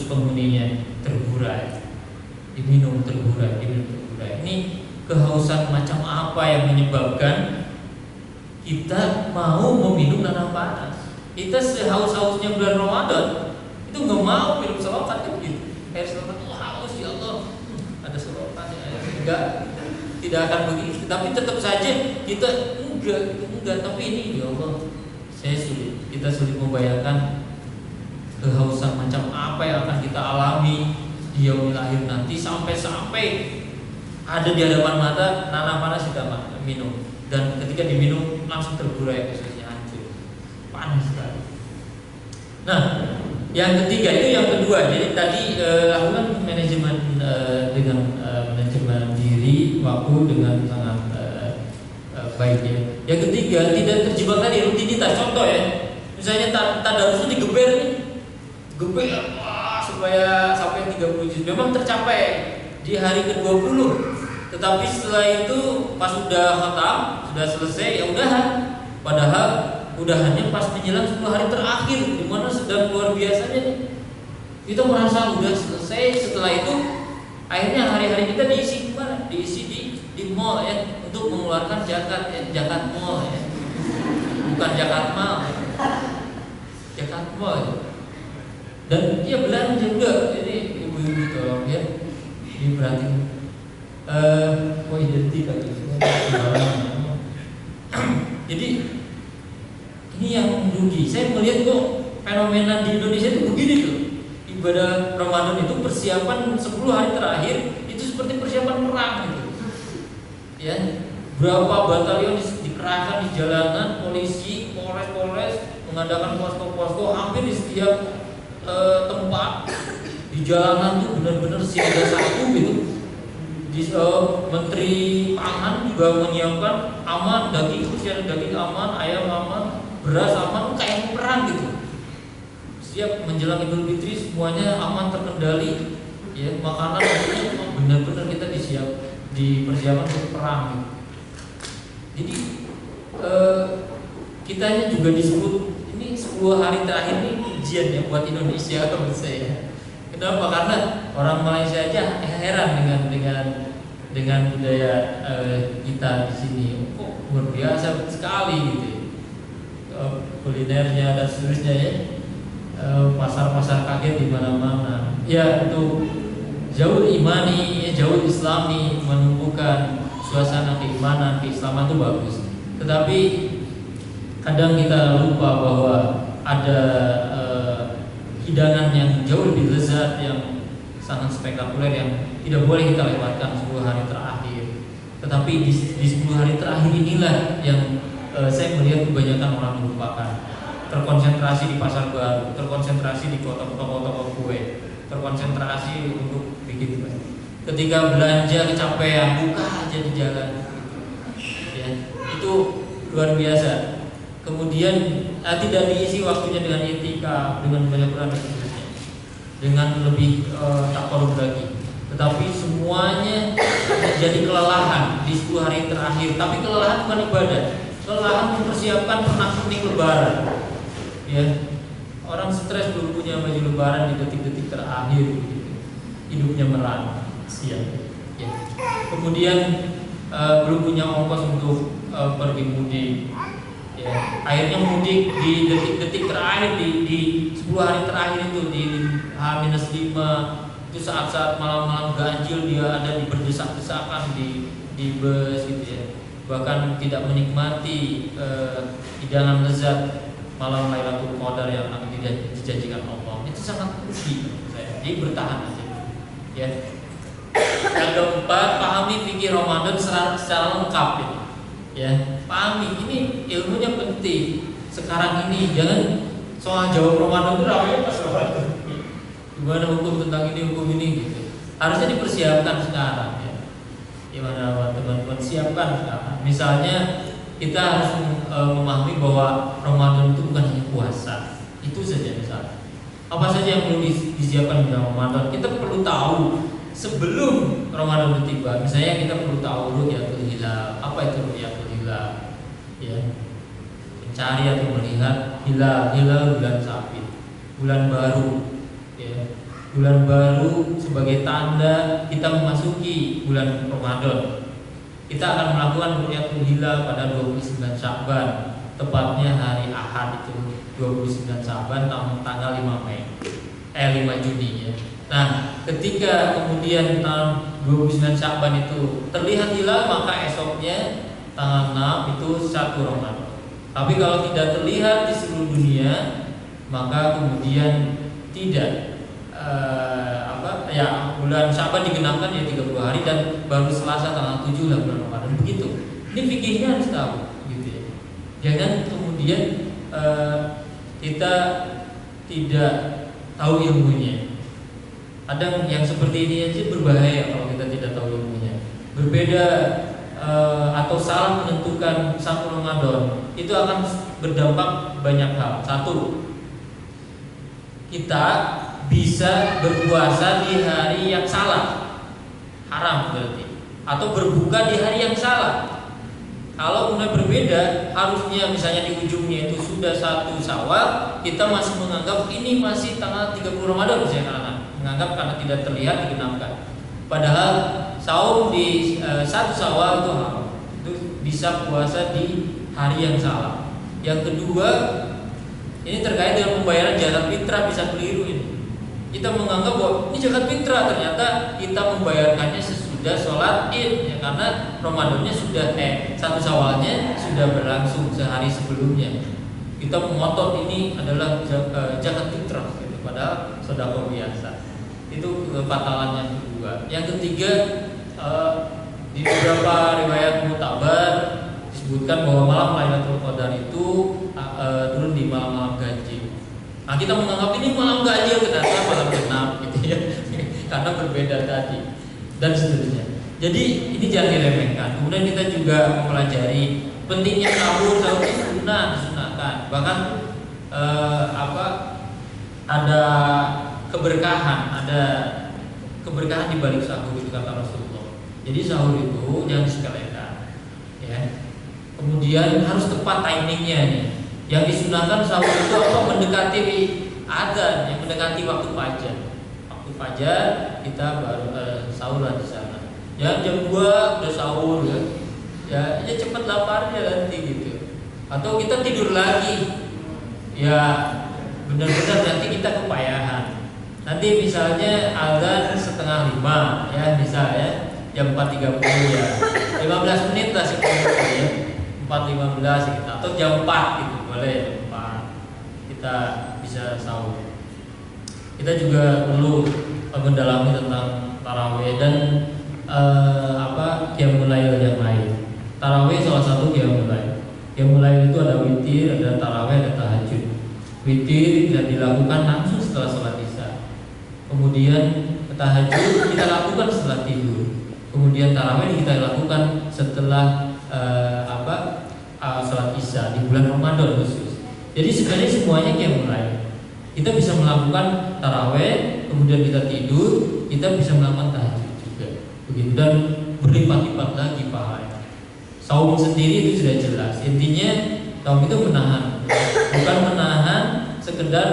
penghuninya terburai, diminum terburai. Ini kehausan macam apa yang menyebabkan kita mau meminum nanah panas? Kita sehaus-hausnya bulan Ramadan, itu nggak mau minum selokan kan gitu. Air selokan, oh haus ya Allah, ada selokan ya. Enggak, tidak akan begitu. Tapi tetap saja kita enggak. Tapi ini ya Allah, kita sulit membayangkan kehausan macam apa yang akan kita alami di yaumil akhir nanti, sampai ada di hadapan mata nanah panas sudah minum, dan ketika diminum langsung terburai, khususnya hancur, panas sekali. Nah, yang ketiga itu yang kedua. Jadi tadi lakukan manajemen dengan manajemen diri, waktu dengan sangat baik ya. Yang ketiga, tidak terjebak tadi rutinitas. Contoh ya, misalnya tadarus itu digeber nih, geber supaya sampai 30 juz. Memang tercapai di hari ke-20. Tetapi setelah itu pas sudah khatam, sudah selesai, ya udahan. Padahal udahannya pas menjelang 10 hari terakhir, di mana sedang luar biasanya nih. Kita merasa udah selesai. Setelah itu akhirnya hari-hari kita diisi di mana? Diisi di mall ya, untuk mengeluarkan zakat mall ya. Bukan zakat mal. Zakat mall ya. Dan dia belanja juga. Jadi ibu-ibu tolong ya diperhatikan. Identik lagi. Jadi ini yang rugi. Saya melihat kok fenomena di Indonesia itu begini tuh. Ibadah Ramadan itu persiapan 10 hari terakhir itu seperti persiapan perang gitu. Ya, berapa batalion dikerahkan di jalanan, polisi, polres mengadakan posko-posko hampir di setiap tempat. Di jalanan tuh benar-benar siaga satu gitu. Menteri Pangan juga menyiapkan aman, daging aman, ayam aman, beras aman, kayak perang gitu. Setiap menjelang Idul Fitri semuanya aman, terkendali. Ya, makanan benar-benar kita dipersiapkan untuk perang gitu. Jadi kitanya juga disebut ini 10 hari terakhir ini ujian ya buat Indonesia menurut saya. Kenapa? Karena orang Malaysia aja heran dengan budaya kita di sini. Kok luar biasa sekali gitu. Kulinernya dan seterusnya ya. Pasar-pasar kaget di mana-mana. Ya, untuk jauh imani, jauh islami, menumbuhkan suasana keimanan, keislaman itu bagus. Tetapi kadang kita lupa bahwa ada hidangan yang jauh lebih lezat, yang sangat spektakuler, yang tidak boleh kita lewatkan 10 hari terakhir. Tetapi di 10 hari terakhir inilah yang saya melihat kebanyakan orang melupakan. Terkonsentrasi di pasar baru, terkonsentrasi di toko-toko kue, terkonsentrasi untuk bikin kue. Ketika belanja kecapean, buka aja di jalan. Ya, itu luar biasa. Kemudian tidak diisi waktunya dengan etika, dengan banyak Quran dan sebagainya, dengan lebih takarub lagi. Tetapi semuanya jadi kelelahan di 10 hari terakhir. Tapi kelelahan bukan ibadah, kelelahan mempersiapkan pernak-pernik Lebaran. Ya, orang stres belum punya baju Lebaran di detik-detik terakhir, gitu. Hidupnya merana, siap. Ya. Kemudian belum punya ongkos untuk pergi mudik. Ya, akhirnya mudik di detik-detik terakhir, di 10 hari terakhir itu, di H-5 itu saat-saat malam-malam ganjil dia ada di berdesak-desakan di bus gitu ya. Bahkan tidak menikmati hidangan lezat malam Lailatul Qadar yang akan dijanjikan Allah. Itu sangat rugi menurut saya. Jadi bertahan aja. Ya. Yang keempat, pahami fikih Ramadan secara lengkap ya. Ya, pahami, ini ilmunya penting. Sekarang ini jangan soal jawab Ramadan itu ramai pas Ramadan. Gimana hukum tentang ini, hukum ini gitu. Harusnya dipersiapkan sekarang ya. Gimana teman-teman, siapkan sekarang. Misalnya kita harus memahami bahwa Ramadan itu bukan hanya puasa. Itu saja misalnya. Apa saja yang perlu disiapkan dalam Ramadan? Kita perlu tahu sebelum Ramadan itu tiba. Misalnya kita perlu tahu ru'yatul hilal. Apa itu ru'yatul hilal? Ya. Mencari atau melihat hilal bulan sabit, bulan baru. Ya. Bulan baru sebagai tanda kita memasuki bulan Ramadan. Kita akan melakukan ru'yatul hilal pada 29 Sya'ban, tepatnya hari Ahad itu 29 Sya'ban tanggal 5 Mei. 5 Juni ya. Nah, ketika kemudian tanggal 29 Sya'ban itu terlihat hilal, maka esoknya tanggal 6 itu 1 Ramadan. Tapi kalau tidak terlihat di seluruh dunia, maka kemudian tidak bulan Sya'ban digenapkan ya 30 hari dan baru Selasa tanggal 7 lah bulan Ramadan. Begitu. Ini fikihnya harus tahu gitu ya. Jangan kemudian kita tidak tahu ilmunya. Ada yang seperti ini aja berbahaya kalau kita tidak tahu ilmunya. Berbeda atau salah menentukan 1 Ramadan itu akan berdampak banyak hal. Satu, kita bisa berpuasa di hari yang salah, haram berarti, atau berbuka di hari yang salah. Kalau mulai berbeda, harusnya misalnya di ujungnya itu sudah 1 Syawal, kita masih menganggap ini masih tanggal 30 Ramadan misalnya, menganggap karena tidak terlihat digenapkan. Padahal sahur di 1 Syawal itu haram. Itu bisa puasa di hari yang salah. Yang kedua, ini terkait dengan pembayaran zakat fitrah, bisa keliru ini. Kita menganggap bahwa ini zakat fitrah, ternyata kita membayarkannya sesudah sholat Id ya, karena Ramadannya sudah 1 Syawalnya sudah berlangsung sehari sebelumnya. Kita mengotot ini adalah zakat fitrah gitu, padahal sedekah biasa. Itu kefatalan yang kedua. Yang ketiga, di beberapa riwayat mutabar disebutkan bahwa malam Lailatul Qadar itu turun di malam-malam ganjil. Nah, kita menganggap ini malam ganjil, ternyata malam genap gitu ya. Karena berbeda tadi dan seterusnya. Jadi ini jangan diremehkan. Kemudian kita juga mempelajari pentingnya sahur itu disunahkan. Bahkan ada keberkahan di balik sahur itu kata Rasulullah. Jadi sahur itu jangan disepelekan, ya. Kemudian harus tepat timingnya nih. Yang disunahkan sahur itu mendekati adzan, yang mendekati waktu fajar. Waktu fajar kita baru sahur di sana. Jangan jam 2 udah sahur ya. Ya cepat laparnya nanti gitu. Atau kita tidur lagi. Ya benar-benar nanti kita kepayahan. Nanti misalnya adzan 4:30 ya, misalnya jam 4.30 ya, 15 menit lah sebelumnya ya, 4:15 gitu, atau jam 4 gitu boleh 4 kita bisa sahur. Kita juga perlu mendalami tentang tarawih dan qiyamul lail yang lain. Tarawih salah satu qiyamul lail. Qiyamul lail itu ada witir, ada tarawih, ada tahajud. Witir tidak dilakukan langsung setelah sholat isya. Kemudian tahajud kita lakukan setelah tidur. Kemudian tarawih kita lakukan setelah sholat isya di bulan Ramadan khusus. Jadi sebenarnya semuanya qiyamul lail. Kita bisa melakukan tarawih, kemudian kita tidur, kita bisa melakukan tahajud juga. Begitu, dan berlipat-lipat lagi pahalanya. Saum sendiri itu sudah jelas. Intinya saum itu menahan, bukan menahan sekedar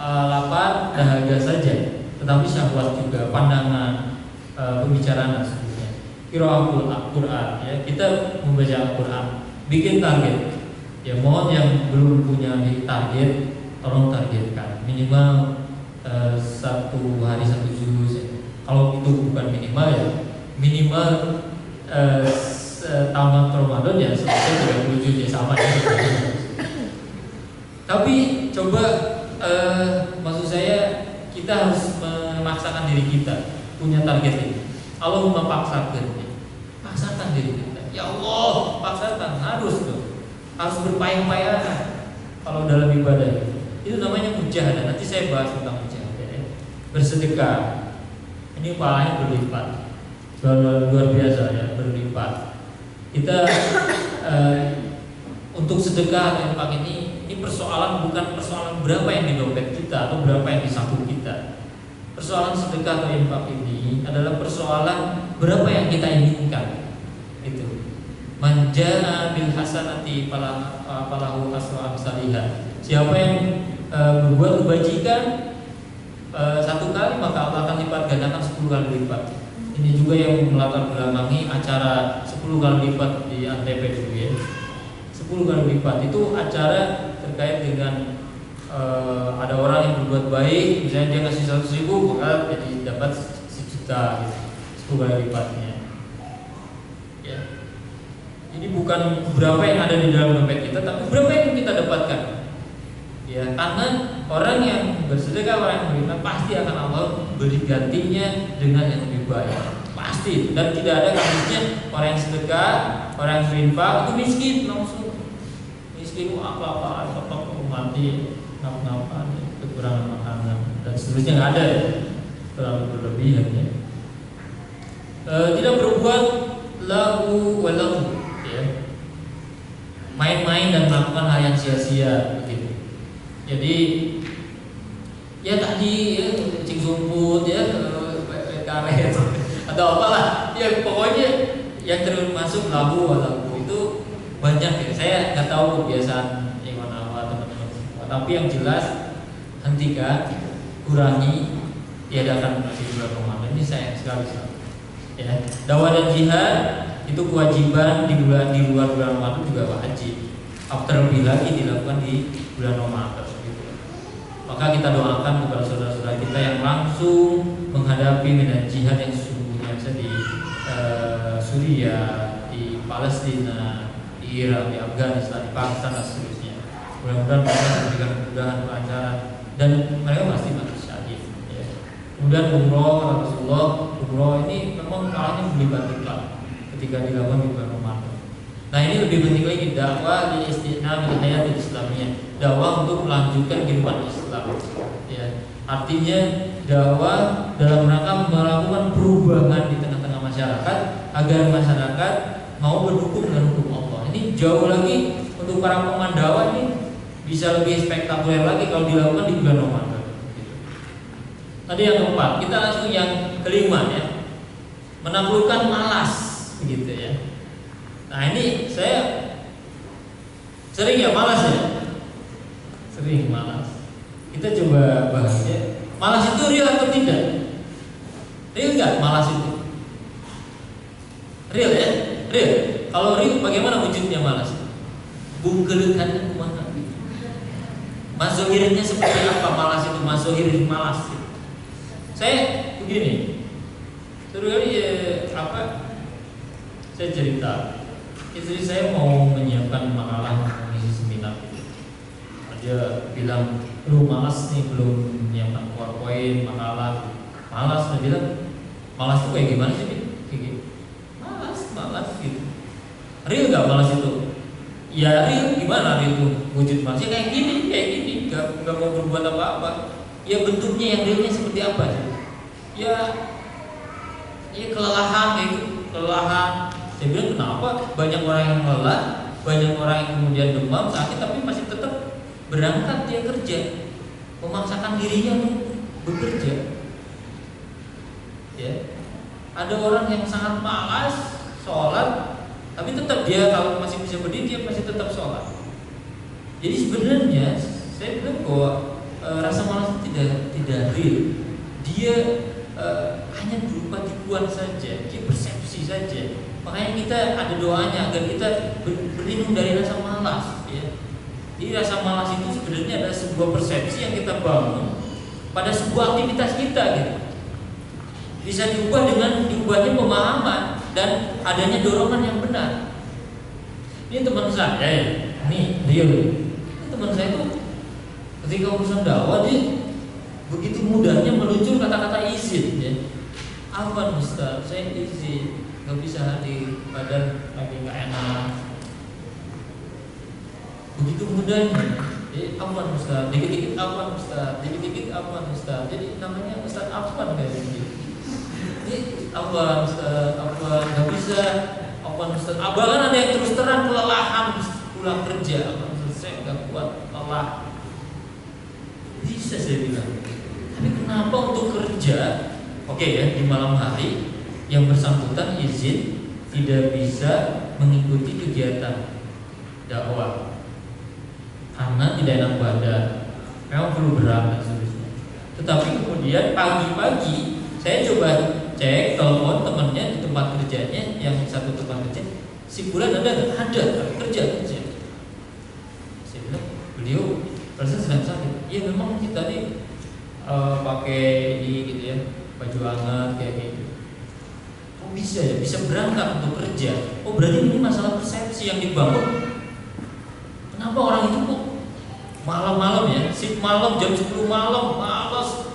lapar dahaga saja, tetapi syahwat juga, pandangan, pembicaraan dan sebagainya. Qiraatul Al-Quran ya, kita membaca Al-Quran, bikin target. Ya mohon yang belum punya target, tolong targetkan minimal 1 hari 1 juz. Kalau itu bukan minimal ya, minimal tamat Ramadan ya selesai 30 juz ya, sama ya. Tapi coba maksud saya kita harus memaksakan diri kita punya target ini. Allahumma paksakan diri kita. Ya Allah, paksakan, harus berpayah-payah kalau dalam ibadah itu namanya mujahadah. Nanti saya bahas tentang mujahadah ya. Bersedekah ini pahalanya berlipat, luar biasa ya, berlipat. Kita untuk sedekah atau infak ini persoalan, bukan persoalan berapa yang di dompet kita atau berapa yang di saku kita. Persoalan sedekah atau infak ini adalah persoalan berapa yang kita inginkan. Itu manja bil hasanati falahu asru amsalihah. Siapa yang berbuat kebajikan 1 kali, maka Allah akan lipat gandakan 10 kali lipat. Ini juga yang melatar belakangi acara 10 kali lipat di Antv dulu ya. 10 kali lipat itu acara terkait dengan ada orang yang berbuat baik, misalnya dia ngasih 100.000, maka jadi dapat 1 juta, gitu, 10 kali lipatnya. Ya. Jadi bukan berapa yang ada di dalam dompet kita, tapi berapa yang kita dapatkan. Ya, karena orang yang bersedekah, orang yang beriman, pasti akan Allah beri gantinya dengan yang lebih baik. Pasti. Dan tidak ada kasusnya orang yang sedekah, orang yang berinfak itu miskin langsung. Miskin apa mati, ngapa-ngapa, kekurangan makanan dan seterusnya, nggak ada ya, terlalu berlebihan ya. Tidak berbuat lahu walahu, ya, main-main dan melakukan hal yang sia-sia begitu. Jadi ya tadi ya cing rumput ya, karet atau apalah ya, pokoknya yang termasuk lahu walahu itu banyak ya. Saya nggak tahu kebiasaan iman apa teman-teman, tapi yang jelas hentikan, kurangi, tiadakan masih bulan Ramadan ini sayang sekali. Ya, dakwah dan jihad itu kewajiban di luar bulan Ramadan juga wajib. Terlebih lagi dilakukan di bulan Ramadan. Gitu. Maka kita doakan kepada saudara-saudara kita yang langsung menghadapi medan jihad yang sesungguhnya, di Suriah, di Palestina, di Irak, di Afghanistan, di Pakistan dan seterusnya. Mudah-mudahan mereka diberikan kemudahan, kelancaran, dan mereka pasti mati syahid. Ya. Kemudian umroh ini memang kalahnya berlipat ketika dilakukan di bulan Ramadan. Nah, ini lebih penting lagi, dakwah di istiqamah di hayat Islamiyah, dakwah untuk melanjutkan kehidupan Islam. Ya. Artinya dakwah dalam rangka melakukan perubahan di tengah-tengah masyarakat agar masyarakat mau berdukung dengan hukum Allah. Ini jauh lagi untuk para pemandawa, ini bisa lebih spektakuler lagi kalau dilakukan di bulan Ramadan. Tadi yang keempat, kita langsung yang kelima ya, menaklukkan malas, begitu ya. Nah ini saya sering ya malas ya, sering malas. Kita coba bahas ya, malas itu real atau tidak? Real nggak malas itu? Real ya, real. Kalau real, bagaimana wujudnya malas? Bungkelekannya kemana? Mazohirnya seperti apa malas itu? Mazohir malas itu. Saya begini, suatu kali saya cerita, istri saya mau menyiapkan makalah mengisi seminar. Dia bilang, lu malas nih, belum menyiapkan PowerPoint, makalah, malas. Dia bilang, malas itu kayak gimana sih? Kayak gitu. Malas gitu. Real gak malas itu? Ya real, gimana real itu? Wujud malasnya kayak gini, gak mau berbuat apa-apa. Ya bentuknya yang realnya seperti apa sih? Ya kelelahan kayak gitu, kelelahan. Saya bilang, kenapa banyak orang yang lelah, banyak orang yang kemudian demam, sakit, tapi masih tetap berangkat dia kerja, memaksakan dirinya untuk bekerja. Ya, ada orang yang sangat malas sholat, tapi tetap dia kalau masih bisa berdiri dia masih tetap sholat. Jadi sebenarnya saya bilang bahwa rasa malas itu tidak real. Dia hanya berupa tipuan saja, dia persepsi saja. Makanya kita ada doanya agar kita berlindung dari rasa malas. Ya. Jadi rasa malas itu sebenarnya adalah sebuah persepsi yang kita bangun pada sebuah aktivitas kita. Gitu. Bisa diubah dengan diubahnya pemahaman dan adanya dorongan yang benar. Ini teman saya, ini dia. Ini teman saya itu ketika urusan dakwah dia begitu mudahnya meluncur kata-kata izin ya. Afwan Ustaz, saya izin, nggak bisa hadir, badan lagi nggak enak. Begitu mudahnya. Afwan Ustaz, dikit-dikit Afwan Ustaz, dikit-dikit Afwan Ustaz. Jadi namanya Ustaz Afwan kayak gitu. Ini Afwan Ustaz, Afwan, nggak bisa. Afwan Ustaz, bahkan ada yang terus terang kelelahan pulang kerja. Afwan Ustaz, saya nggak kuat, lelah. Bisa saya bilang. Tapi kenapa untuk kerja, oke ya, di malam hari yang bersangkutan izin tidak bisa mengikuti kegiatan dakwah karena tidak enak badan, memang perlu berat dan seterusnya. Tetapi kemudian pagi-pagi saya coba cek telepon temannya di tempat kerjanya, yang satu tempat kerja, si bulan ada kerja. Saya bilang, beliau perasaan sedang sakit. Ya memang kita tadi pakai ini gitu ya, baju hangat kayak gitu. Kok bisa ya, bisa berangkat untuk kerja? Oh berarti ini masalah persepsi yang dibangun. Kenapa orang itu kok malam-malam ya, shift malam jam 10 malam, malas,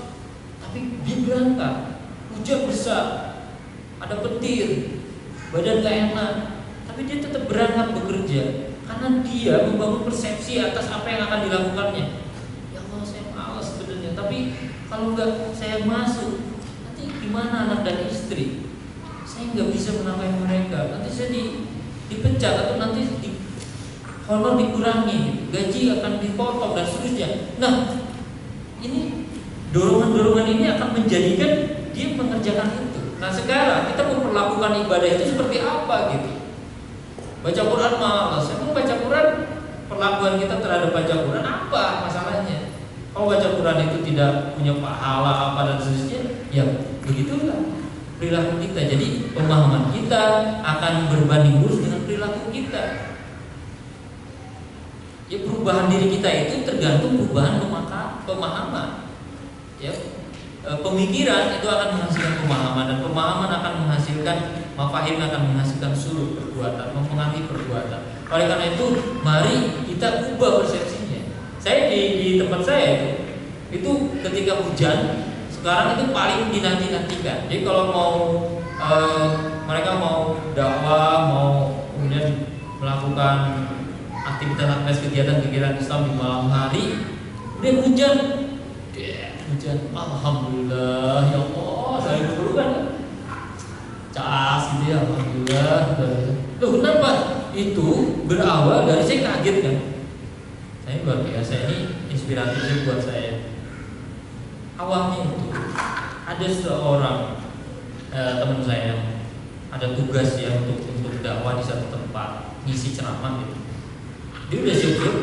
tapi dia berangkat, hujan besar, ada petir, badan gak enak, tapi dia tetap berangkat bekerja karena dia membangun persepsi atas apa yang akan dilakukannya. Ya Allah, saya malas sebenarnya, tapi kalau nggak saya masuk, nanti gimana anak dan istri? Saya nggak bisa menafkahi mereka, nanti saya dipecat atau nanti honor dikurangi, gaji akan dipotong dan seterusnya. Nah, ini dorongan-dorongan ini akan menjadikan dia mengerjakan itu. Nah sekarang kita memperlakukan ibadah itu seperti apa gitu? Baca Quran malas. Emang baca Quran, perlakuan kita terhadap baca Quran apa masalahnya? Kalau baca Quran itu tidak punya pahala apa dan seterusnya, ya begitulah perilaku kita. Jadi pemahaman kita akan berbanding lurus dengan perilaku kita. Ya perubahan diri kita itu tergantung perubahan pemahaman. Ya, pemikiran itu akan menghasilkan pemahaman dan pemahaman akan menghasilkan mafahim, akan menghasilkan suluk perbuatan, mempengaruhi perbuatan. Oleh karena itu, mari kita ubah persepsinya. Saya di tempat saya itu ketika hujan sekarang itu paling dinanti-nantikan. Jadi kalau mau mereka mau dakwah, mau kemudian melakukan aktivitas kegiatan-kegiatan Islam di malam hari, kemudian hujan, alhamdulillah ya Allah, saya dulu kan cas gitu ya, alhamdulillah. Loh kenapa? Itu berawal dari saya kaget kan. Saya luar biasa, ini inspiratif buat saya. Awalnya itu ada seorang teman saya ada tugas ya untuk dakwah di satu tempat, ngisi ceramah gitu. Dia udah siap-siap,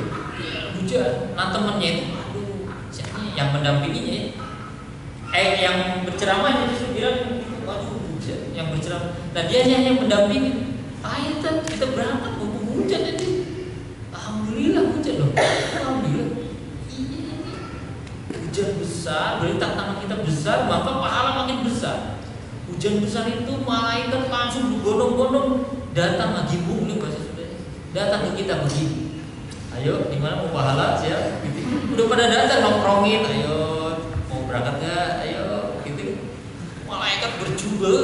hujan. Nah temannya itu, aduh, siapa yang mendampinginya? Yang berceramah justru bilang, waduh hujan, yang berceramah. Nah dia hanya mendampingi. Ayo kita berangkat, hujan aja. Alhamdulillah hujan loh. Alhamdulillah. Iya, hujan besar, berarti tantangan kita besar, maka pahala makin besar. Hujan besar itu malaikat langsung berbondong-bondong datang lagi nih bahasa Sundanya. Datang ke kita begini. Ayo, di mana mau pahala siap? Gitu. Udah pada datang nongkrongin, ayo mau berangkat nggak? Ayo, gitu. Malaikat berjubel.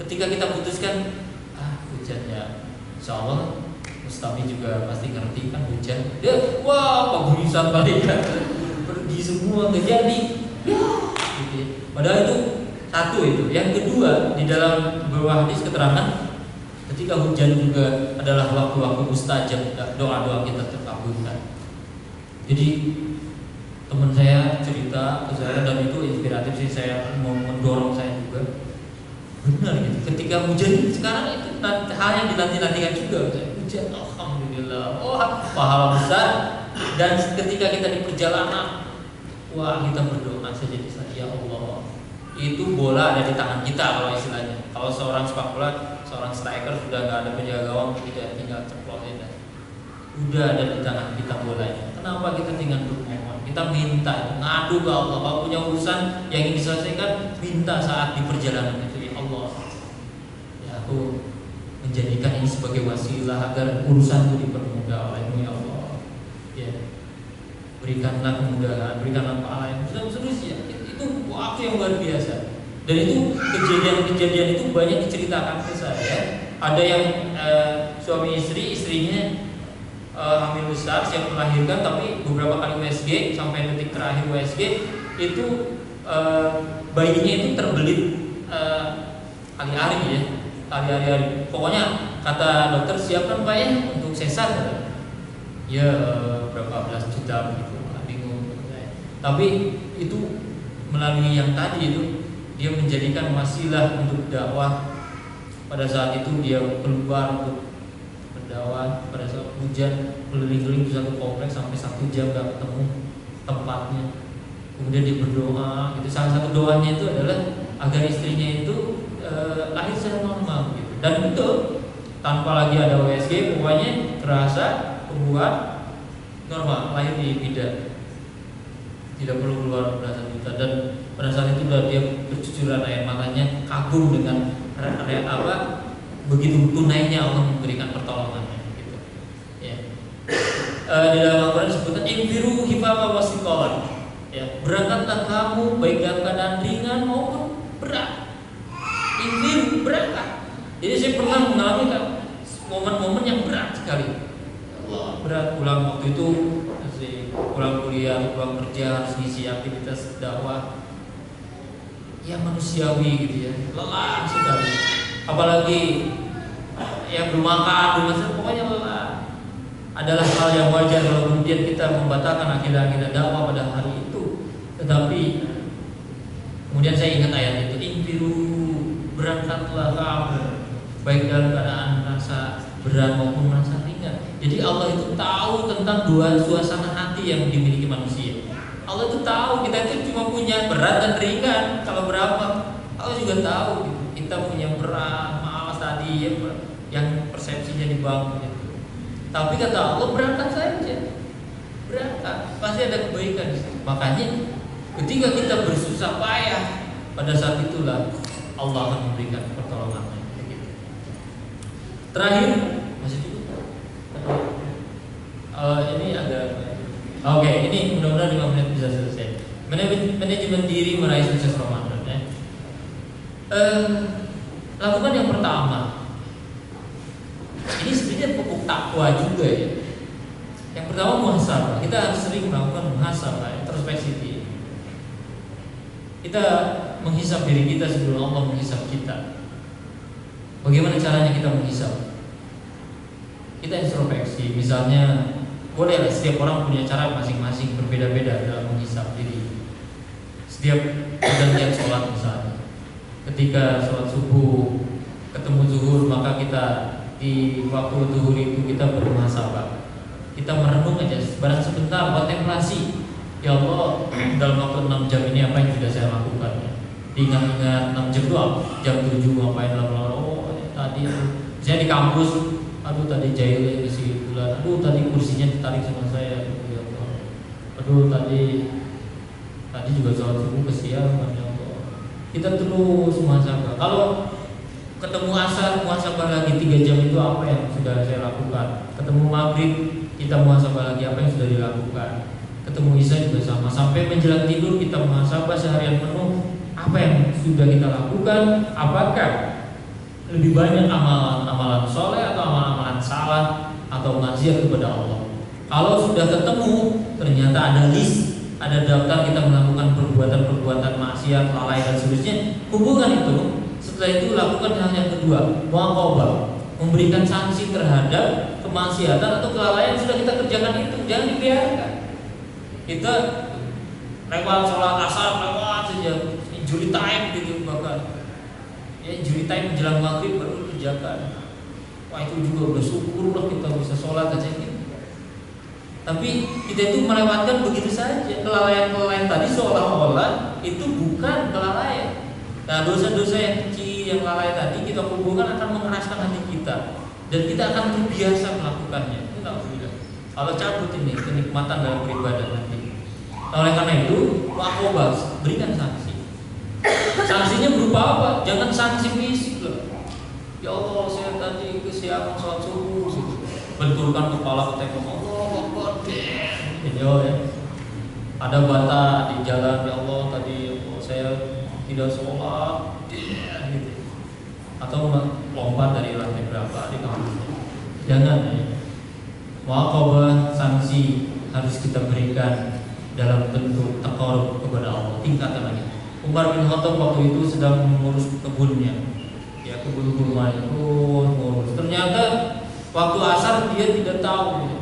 Ketika kita putuskan, hujan ya, insya Allah Mustami juga pasti ngerti kan hujan. Dia, wah, pagurisan malaikat pergi semua nggak jadi. Ya, gitu. Padahal itu satu itu. Yang kedua di dalam beberapa hadis keterangan, ketika hujan juga adalah waktu-waktu mustajab, doa-doa kita terkabulkan. Jadi teman saya cerita ke saya dan itu inspiratif sih, saya mau mendorong saya juga. Benar gitu. Ketika hujan sekarang itu hal yang dinanti-nantikan juga. Hujan, alhamdulillah. Oh, pahala besar. Dan ketika kita di perjalanan, wah kita berdoa saja di sana, ya Allah. Itu bola ada di tangan kita kalau istilahnya. Kalau seorang sepak bola, seorang striker sudah nggak ada penjaga gawang, tidak tinggal ceplosin dan udah ada di tangan kita bolanya. Kenapa kita tinggal bermohon? Kita minta, ngadu ke Allah. Kalau punya urusan yang ingin diselesaikan, minta saat di perjalanan itu, ya Allah. Ya aku menjadikan ini sebagai wasilah agar urusanku dipermudah oleh-Mu ya Allah. Ya, berikanlah kemudahan, berikanlah pahala yang seterusnya. Itu waktu yang luar biasa. Dan itu kejadian-kejadian itu banyak diceritakan ke saya. Ada yang suami istrinya hamil besar, siap melahirkan, tapi beberapa kali USG sampai detik terakhir USG itu bayinya itu terbelit hari-hari ya, hari-hari. Pokoknya kata dokter siapkan Pak ya untuk sesar. Ya berapa belas juta gitu, bingung. Tapi itu melalui yang tadi itu dia menjadikan wasilah untuk dakwah. Pada saat itu dia keluar untuk berdakwah. Pada saat hujan keliling-keliling satu kompleks sampai 1 jam gak ketemu tempatnya. Kemudian dia berdoa. Itu salah satu doanya itu adalah agar istrinya itu lahir secara normal gitu. Dan betul, tanpa lagi ada USG, pokoknya terasa perempuan normal, lahir di bidan, tidak perlu keluar belasan juta, dan pada saat itu dia bercucuran air matanya, kagum dengan begitu tunainya Allah memberikan pertolongannya gitu. Ya. Di dalam Al-Quran disebutkan infiru hifama wasiqalan. Ya, berangkatlah kamu baik dalam keadaan ringan maupun berat. Infiru, berangkat. Jadi saya pernah mengalami momen-momen yang berat sekali. Allah, berat pulang waktu itu, pulang kuliah, pulang kerja, harus ngisi aktivitas dakwah. Ya manusiawi gitu ya, lelah sekali. Apalagi ya belum makan, pokoknya lelah. Adalah hal yang wajar kalau kemudian kita membatalkan akidah-akidah dakwah pada hari itu. Tetapi kemudian saya ingat ayat itu, infiru, berangkatlah kamu baik dalam keadaan merasa berat maupun merasa ringan. Jadi Allah itu tahu tentang dua suasana hati yang dimiliki manusia. Allah itu tahu kita itu cuma punya berat dan ringan. Kalau berapa, Allah juga tahu gitu. Kita punya berat, malas tadi ya, yang persepsinya dibangun gitu. Tapi kata Allah, berangkat saja, berangkat, pasti ada kebaikan. Makanya ketika kita bersusah payah, pada saat itulah Allah akan memberikan pertolongan. Terakhir, masih cukup. Ini ada. Oke, ini mudah-mudahan 5 menit bisa selesai. Manajemen diri meraih sukses Ramadan. Ya. Lakukan yang pertama. Ini sebenarnya pokok takwa juga ya. Yang pertama muhasabah. Kita harus sering melakukan muhasabah, introspeksi diri. Kita menghisap diri kita sebelum Allah menghisap kita. Bagaimana caranya kita menghisap? Kita introspeksi, misalnya boleh, setiap orang punya cara masing-masing berbeda-beda dalam menghisap diri. Setiap kita lihat sholat misalnya, ketika sholat subuh ketemu zuhur, maka kita di waktu zuhur itu kita bermuhasabah. Kita merenung aja, barang sebentar, kontemplasi. Ya Allah, dalam waktu 6 jam ini apa yang sudah saya lakukan? Ingat-ingat 6 jam itu jam 7 ngapain lama-lama. Oh tadi saya di kampus, aduh tadi jahilnya isi bulan, aduh tadi kursinya ditarik sama saya, ya Allah. Aduh tadi juga sholat subuh kesiangan, ya Allah. Kita terus muhasabah. Kalau ketemu asar, muhasabah lagi 3 jam itu apa yang sudah saya lakukan. Ketemu maghrib, kita muhasabah lagi apa yang sudah dilakukan. Ketemu isya juga sama. Sampai menjelang tidur kita muhasabah seharian penuh, apa yang sudah kita lakukan. Apakah lebih banyak amalan-amalan soleh atau amalan-amalan salah atau maksiat kepada Allah. Kalau sudah ketemu, ternyata ada list, ada daftar kita melakukan perbuatan-perbuatan maksiat, lalai dan seterusnya. Hubungan itu, setelah itu lakukan hal yang kedua, muaqabah, memberikan sanksi terhadap kemaksiatan atau kelalaian yang sudah kita kerjakan itu. Jangan dibiarkan. Kita lewat sholat asar, lewat saja, injury time gitu bahkan. Ya, injury time menjelang maghrib baru kerjakan. Wah itu juga udah syukur lah kita bisa sholat aja gitu. Tapi kita itu melewatkan begitu saja. Kelalaian-kelalaian tadi seolah-olah itu bukan kelalaian. Nah dosa-dosa yang kecil, yang lalai tadi kita hubungkan akan mengeraskan hati kita. Dan kita akan terbiasa melakukannya. Itu nggak mudah. Kalau cabut ini kenikmatan dalam beribadah nanti. Oleh karena itu, waqobah, berikan sanksi. Sanksinya berupa apa? Jangan sanksi fisik loh. Ya Allah, saya tadi kesiangan sholat subuh, benturkan kepala ke tembok, Allah Akbar, ya. Ada bata di jalan, ya Allah tadi saya tidak sholat, gitu. Atau lompat dari lantai berapa di kampus. Jangan ya. Waqobah, sanksi harus kita berikan dalam bentuk taqarrub kepada Allah, tingkatan lagi. Umar bin Khattab waktu itu sedang mengurus kebunnya, ya kebun kurma itu ngurus. Ternyata waktu asar dia tidak tahu, gitu.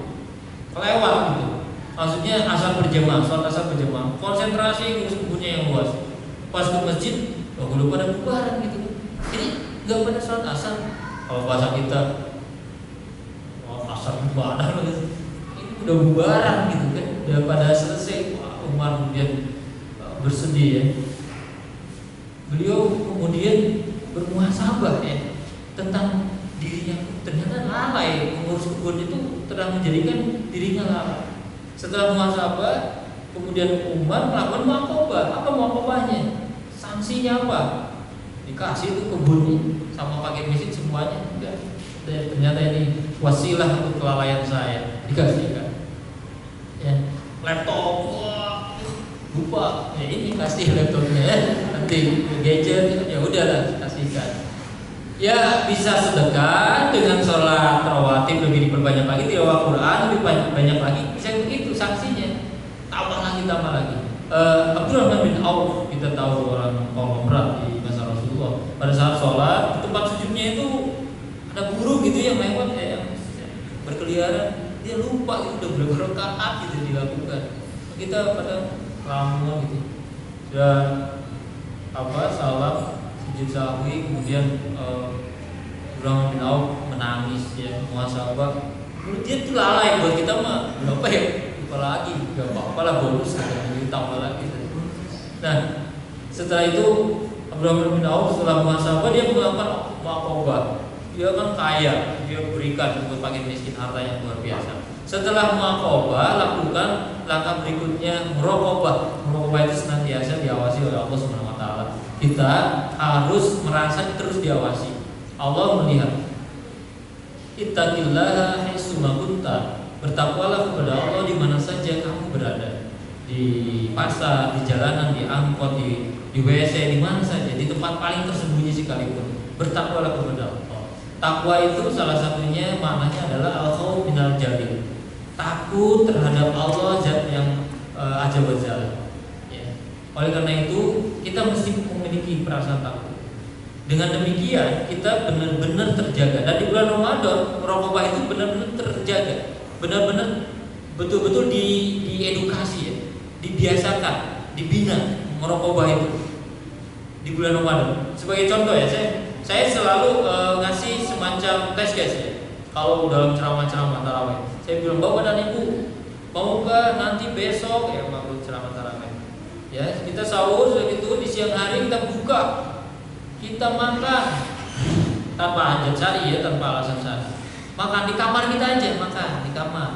Kelewat gitu. Maksudnya asar berjamaah, sholat asar berjamaah, konsentrasi ngurus kebunnya yang luas. Pas ke masjid, udah pada bubaran gitu. Jadi nggak pada sholat asar. Kalau bahasa kita, asar bubaran, ini udah bubaran gitu kan. Udah pada selesai. Umar kemudian bersedih ya. Beliau kemudian bermuhasabah ya tentang dirinya, ternyata lalai mengurus kebun itu telah menjadikan dirinya lalai. Setelah muhasabah, kemudian Umar melakukan muaqabah. Apa muaqabahnya? Sanksinya apa? Dikasih itu kebunnya sama pakai mesin semuanya. Enggak. Ternyata ini wasilah untuk kelalaian saya. Dikasih kan? Ya, laptop, wah, lupa. Ya ini kasih laptopnya ya. Nanti gadget, ya udahlah kasihkan. Ya bisa sedekah dengan sholat rawatib lebih diperbanyak lagi, tilawah Quran lebih banyak lagi, bisa begitu sanksinya. Tambah lagi. Abdurrahman bin Auf, kita tahu orang konglomerat di masa Rasulullah. Pada saat sholat, di tempat sujudnya itu ada burung gitu yang lewat, yang berkeliaran. Dia lupa itu udah berapa rakaat gitu dilakukan. Kita pada lama gitu. Sudah salam, sujud sahwi, kemudian Abdurrahman bin Auf menangis ya, muhasabah. Menurut dia itu lalai, buat kita mah berapa ya? Lupa lagi, gak apa-apa lah, bonus ditambah lagi. Nah, setelah itu Abdurrahman bin Auf setelah muhasabah dia melakukan muaqabah. Dia kan kaya, dia berikan untuk fakir miskin harta yang luar biasa. Setelah muaqabah, lakukan langkah berikutnya muraqabah. Muraqabah itu senantiasa diawasi oleh Allah Subhanahu wa taala. Kita harus merasa terus diawasi. Allah melihat. Ittaqillaha haitsu ma kunta. Bertakwalah kepada Allah di mana saja kamu berada. Di pasar, di jalanan, di angkot, di WC, di mana saja, di tempat paling tersembunyi sekalipun. Bertakwalah kepada Allah. Takwa itu salah satunya maknanya adalah al-khauf minal jalil. Takut terhadap Allah zat yang azza wa jalla. Ya. Oleh karena itu kita mesti memiliki perasaan takut. Dengan demikian kita benar-benar terjaga. Dan di bulan Ramadan muraqabah itu benar-benar terjaga. Benar-benar betul-betul diedukasi ya, dibiasakan, dibina muraqabah itu di bulan Ramadan. Sebagai contoh ya, saya selalu ngasih semacam tes guys ya. Kalau dalam ceramah-ceramah tarawih, saya bilang Bapak dan Ibu, maukah nanti besok ya waktu ceramah tarawih, ya kita sahur sudah gitu, di siang hari kita buka, kita makan tanpa hajat syari ya, tanpa alasan syari. Makan di kamar kita aja, makan di kamar.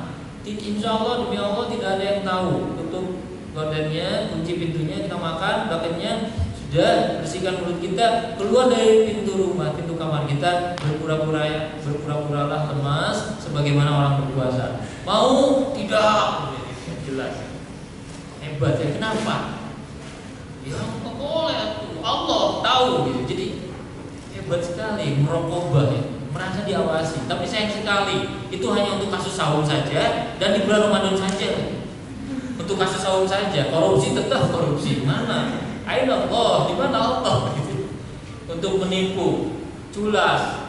Insya Allah demi Allah tidak ada yang tahu. Tutup gordennya, kunci pintunya, kita makan, bakatnya sudah, bersihkan mulut kita, keluar dari pintu rumah, pintu kamar kita, berpura-puralah lemas sebagaimana orang berpuasa. Mau tidak? Jelas. Hebat ya, kenapa? Ya nggak boleh, Allah tahu gitu. Jadi hebat sekali muraqabah ya, merasa diawasi. Tapi sayang sekali itu hanya untuk kasus sahur saja dan di bulan Ramadan saja. Untuk kasus sahur saja, korupsi tetap korupsi. Mana? Aina Allah, di mana Allah gitu. Untuk menipu, culas,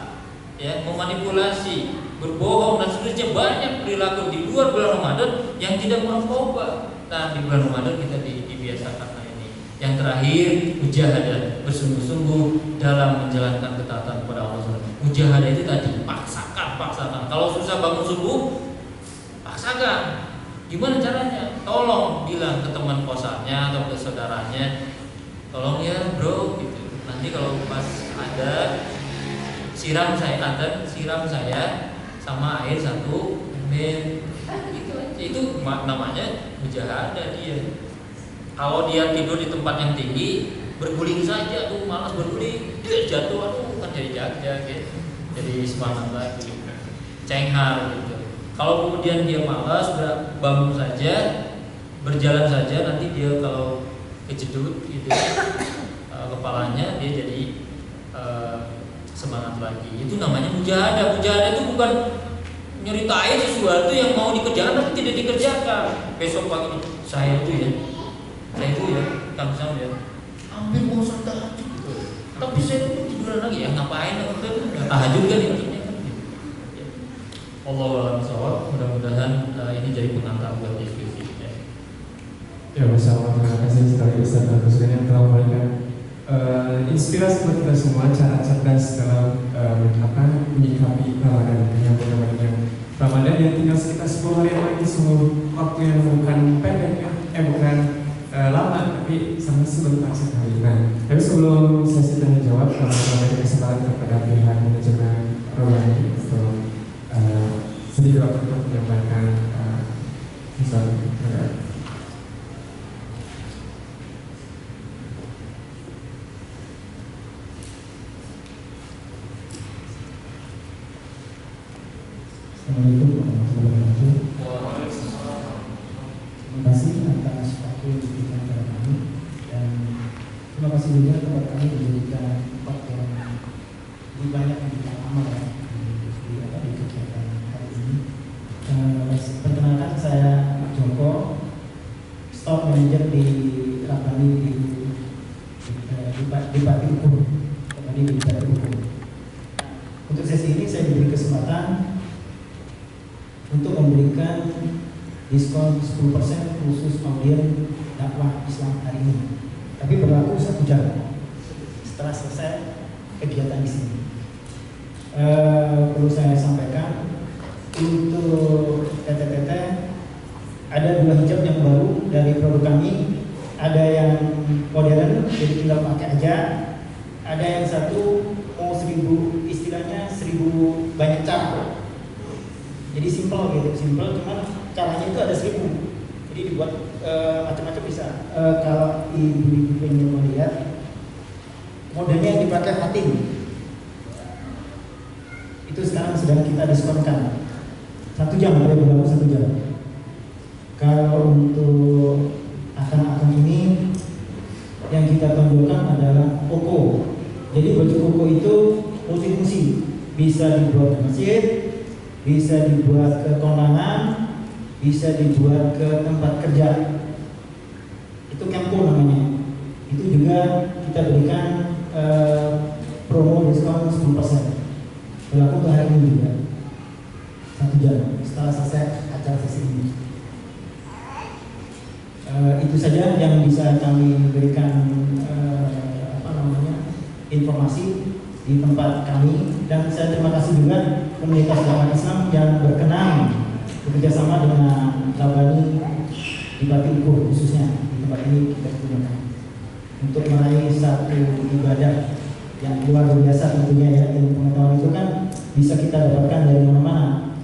ya, memanipulasi, berbohong dan seterusnya, banyak perilaku di luar bulan Ramadan yang tidak muraqabah. Nah, di bulan Ramadan kita dibiasakan ini. Yang terakhir, mujahadah, bersungguh-sungguh dalam menjalankan ketaatan kepada Allah SWT. Mujahadah itu tadi, paksakan. Kalau susah bangun subuh, paksakan. Gimana caranya? Tolong bilang ke teman kosannya atau ke saudaranya, tolong ya bro gitu. Nanti kalau pas ada siram saya sama air 1 ember. Itu aja. Itu namanya mujahadah dia. Kalau dia tidur di tempat yang tinggi, berguling saja tuh, malas berguling, dia jatuh, aduh kan jadi jag-jag ya. Jadi semangat lagi. Cenghar gitu. Kalau kemudian dia malas, bangun saja, berjalan saja, nanti dia kalau kejedut gitu kepalanya, dia jadi semangat lagi. Itu namanya mujahadah. Mujahadah itu bukan nyeritain sesuatu yang mau dikerjakan tapi tidak dikerjakan. Besok pagi saya itu ya Kang Sam ya, hampir mau sholat tahajud gitu. Tapi saya itu tiduran lagi ya, ngapain? Tahajud kan intinya kan gitu. Ya. Allahu a'lam. Mudah-mudahan ini jadi pengantar buat diskusi. Ya, Masya Allah, terima kasih sekali Ustaz Agus yang telah memberikan inspirasi buat kita semua, cara cerdas dalam menyikapi Ramadan. Yang mudah-mudahan Ramadan yang tinggal sekitar 10 hari lagi, sungguh waktu yang bukan pendek ya, bukan lama, tapi sangat sebentar sekali. Nah, tapi sebelum sesi tanya jawab, kami memberikan kesempatan kepada pihak manajemen Royani untuk sedikit waktu untuk menyampaikan sesuatu. Assalamualaikum warahmatullahi wabarakatuh. Terima kasih atas waktu yang diberikan kepada kami, dan terima kasih juga kepada kami memberikan tempat yang lebih banyak yang kita amal di kegiatan hari ini. Perkenalkan, saya Joko, Store Manager di Rabani di Bupati Ukur. Untuk sesi ini saya diberi kesempatan untuk memberikan diskon 10% khusus audien dakwah Islam hari ini. Tapi berlaku 1 jam setelah selesai kegiatan di sini. Perlu saya sampaikan, untuk TTTT ada 2 hijab yang baru dari produk kami. Ada yang modern, jadi tinggal pakai aja. Ada yang satu mau 1000, istilahnya 1000 banyak cara. Jadi simple gitu, simple, cuman caranya itu ada 1000. Jadi dibuat macam-macam bisa. Kalau ibu-ibu pengen melihat modelnya yang dipakai Fatin, itu sekarang sedang kita diskonkan 1 jam, ada berlaku 1 jam. Kalau untuk akang-akang ini yang kita tonjolkan adalah koko. Jadi baju koko itu multifungsi, bisa dibuat ke masjid, bisa dibuat ke kondangan, bisa dibuat ke tempat kerja. Itu Kemko namanya. Itu juga kita berikan promo diskon 10%. Berlaku ke hari ini juga 1 jam setelah selesai acara sesi ini. Itu saja yang bisa kami berikan informasi di tempat kami, dan saya terima kasih juga komunitas dakwah Islam yang berkenan bekerjasama dengan Rabani di Bupati Ukur, khususnya di tempat ini kita gunakan untuk meraih satu ibadah yang luar biasa tentunya ya. Ilmu pengetahuan itu kan bisa kita dapatkan dari mana-mana,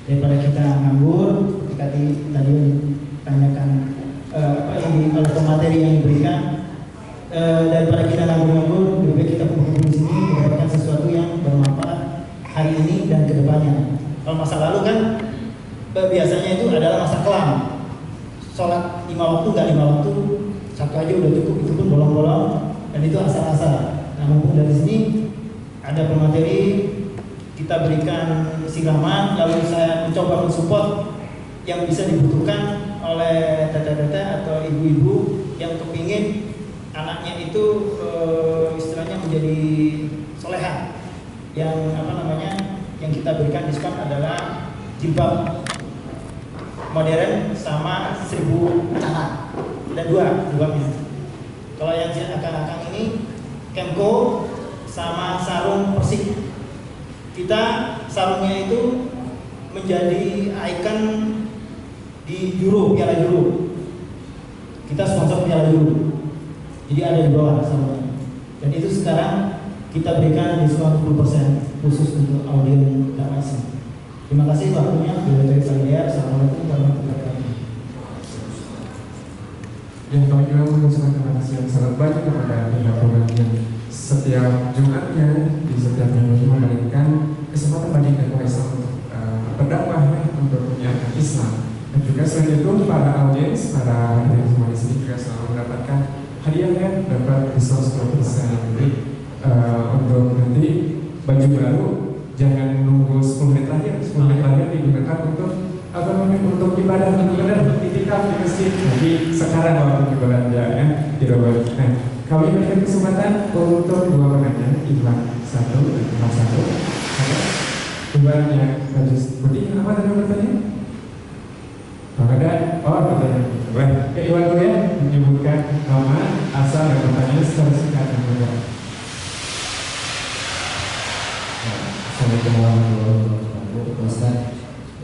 daripada kita nganggur ketika tadi tanyakan kalau pemateri yang diberikan, daripada kita nganggur-nganggur, lebih baik kita kumpul di sini mendapatkan sesuatu yang bermanfaat hari ini dan kedepannya. Kalau masa lalu kan biasanya itu adalah masa kelam, sholat 5 waktu nggak 5 waktu, 1 aja udah cukup, itu pun bolong-bolong, dan itu asal-asal. Nah, mumpung dari sini ada pemateri, kita berikan siraman, lalu saya mencoba mensupport yang bisa dibutuhkan oleh tete-tete atau ibu-ibu yang kepingin anaknya itu istilahnya menjadi soleha. Yang yang kita berikan diskon adalah jilbab modern sama 1000 cara. Ada 2 jilbabnya. Kalau yang akang-akang ini Kemko sama sarung Persik. Kita sarungnya itu menjadi ikon di Euro, Piala Euro. Kita sponsor Piala Euro. Jadi ada di bawah sarungnya. Dan itu sekarang kita berikan diskon 10% khusus untuk audien dakwah Islam. Terima kasih waktunya. Assalamualaikum warahmatullahi wabarakatuh. Dan kami juga mengucapkan terima kasih yang sangat banyak kepada pihak program yang setiap Jumatnya di setiap minggu memberikan kesempatan bagi dakwah Islam untuk berdakwah untuk menyiarkan Islam. Dan juga selain itu para audiens, para hadirin semua di sini juga selalu mendapatkan hadiahnya, dapat diskon 10%. Jadi untuk nanti baju baru jangan nunggu 10 menit terakhir. 10 menit terakhir digunakan untuk untuk ibadah, untuk benar itikaf di masjid. Jadi sekarang waktu belanja ya, tidak boleh. Nah, kami berikan kesempatan untuk 2 penanya, Iwan 1 dan Iwan 1. Iwan yang baju putih, apa tadi bertanya? Ada? Oh, bertanya. Wah, Iwan dulu ya, menyebutkan nama, asal dan pertanyaan secara singkat dan mudah. Assalamualaikum warahmatullahi wabarakatuh. Ustaz,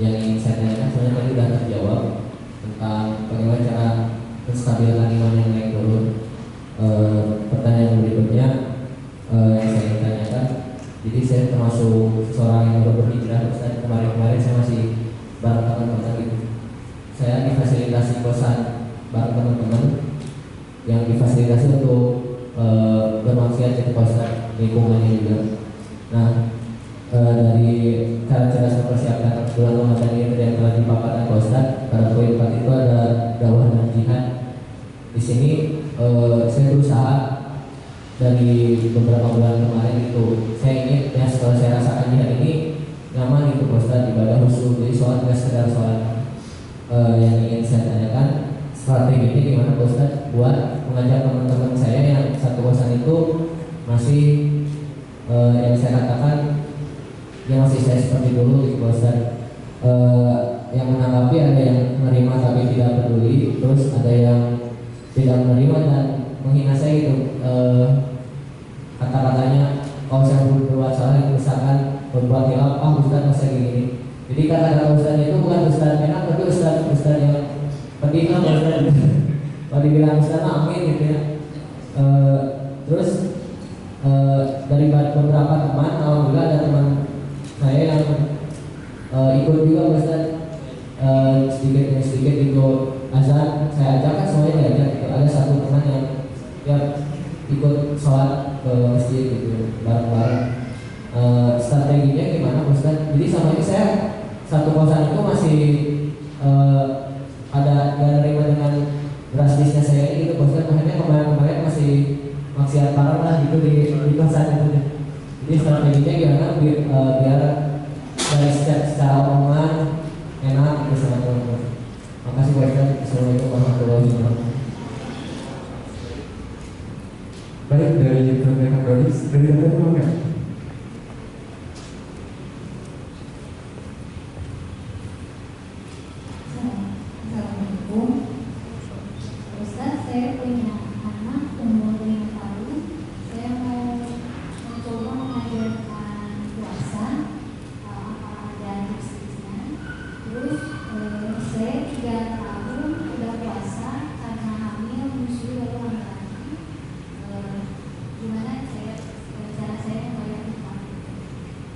yang ingin saya tanyakan sebenarnya tadi sudah terjawab tentang bagaimana cara menstabilkan iman yang naik turun. Pertanyaan berikutnya yang saya ingin tanyakan, jadi saya termasuk seorang yang baru berhijrah. Ustaz, kemarin saya masih bareng teman-teman gitu. Saya difasilitasi kosan bareng teman-teman yang difasilitasi untuk bermaksiat di kosan lingkungannya juga. Nah, dari cara-cara mempersiapkan bulan Ramadan ini yang telah dipaparkan Pak Ustadz. Pada poin 4 itu ada dakwah dan jihad. Di sini saya berusaha dari beberapa bulan kemarin itu, saya ingin ya setelah saya rasakan jihad ini nyaman itu Pak Ustadz, ibadah khusyuk. Jadi sholat nggak sekedar sholat. Yang ingin saya tanyakan, strategi ini gimana Pak Ustadz buat mengajak teman-teman saya yang satu kosan itu masih yang saya katakan yang masih saya seperti dulu gitu Pak Ustadz. Yang menanggapi ada yang menerima tapi tidak peduli, terus ada yang tidak menerima dan menghina saya gitu. Kata-katanya kalau saya berbuat salah itu misalkan berbuat hilaf, Ustadz masa gini. Jadi kata-kata Ustadz itu bukan Ustadz enak, tapi Ustadz yang pedih lah Ustadz. Kalau dibilang Ustadz amin gitu ya. Terus dari beberapa teman, alhamdulillah ada teman saya yang ikut juga Ustadz, sedikit demi sedikit ikut azan. Saya ajak kan semuanya diajak gitu. Ada satu teman yang ikut sholat ke masjid gitu bareng-bareng. Strateginya gimana Ustadz? Jadi sama ini saya satu kosan itu masih ada gak nerima dengan drastisnya saya ini gitu Ustadz. Makanya kemarin masih maksiat parah lah gitu di kosan itu. Jadi strateginya gimana biar dari secara omongan enak gitu sama teman-teman. Makasih Pak Ustadz. Assalamualaikum warahmatullahi wabarakatuh. Baik, dari Prof. Gadis, dari Anda mau nggak? Assalamualaikum. Ustaz, saya punya anak umur 5 tahun. Saya mau mencoba mengajarkan puasa, apa ada tips-tipsnya. Terus saya 3 tahun udah puasa karena hamil menyusui baru laki-laki. Gimana cara saya membayar hutang?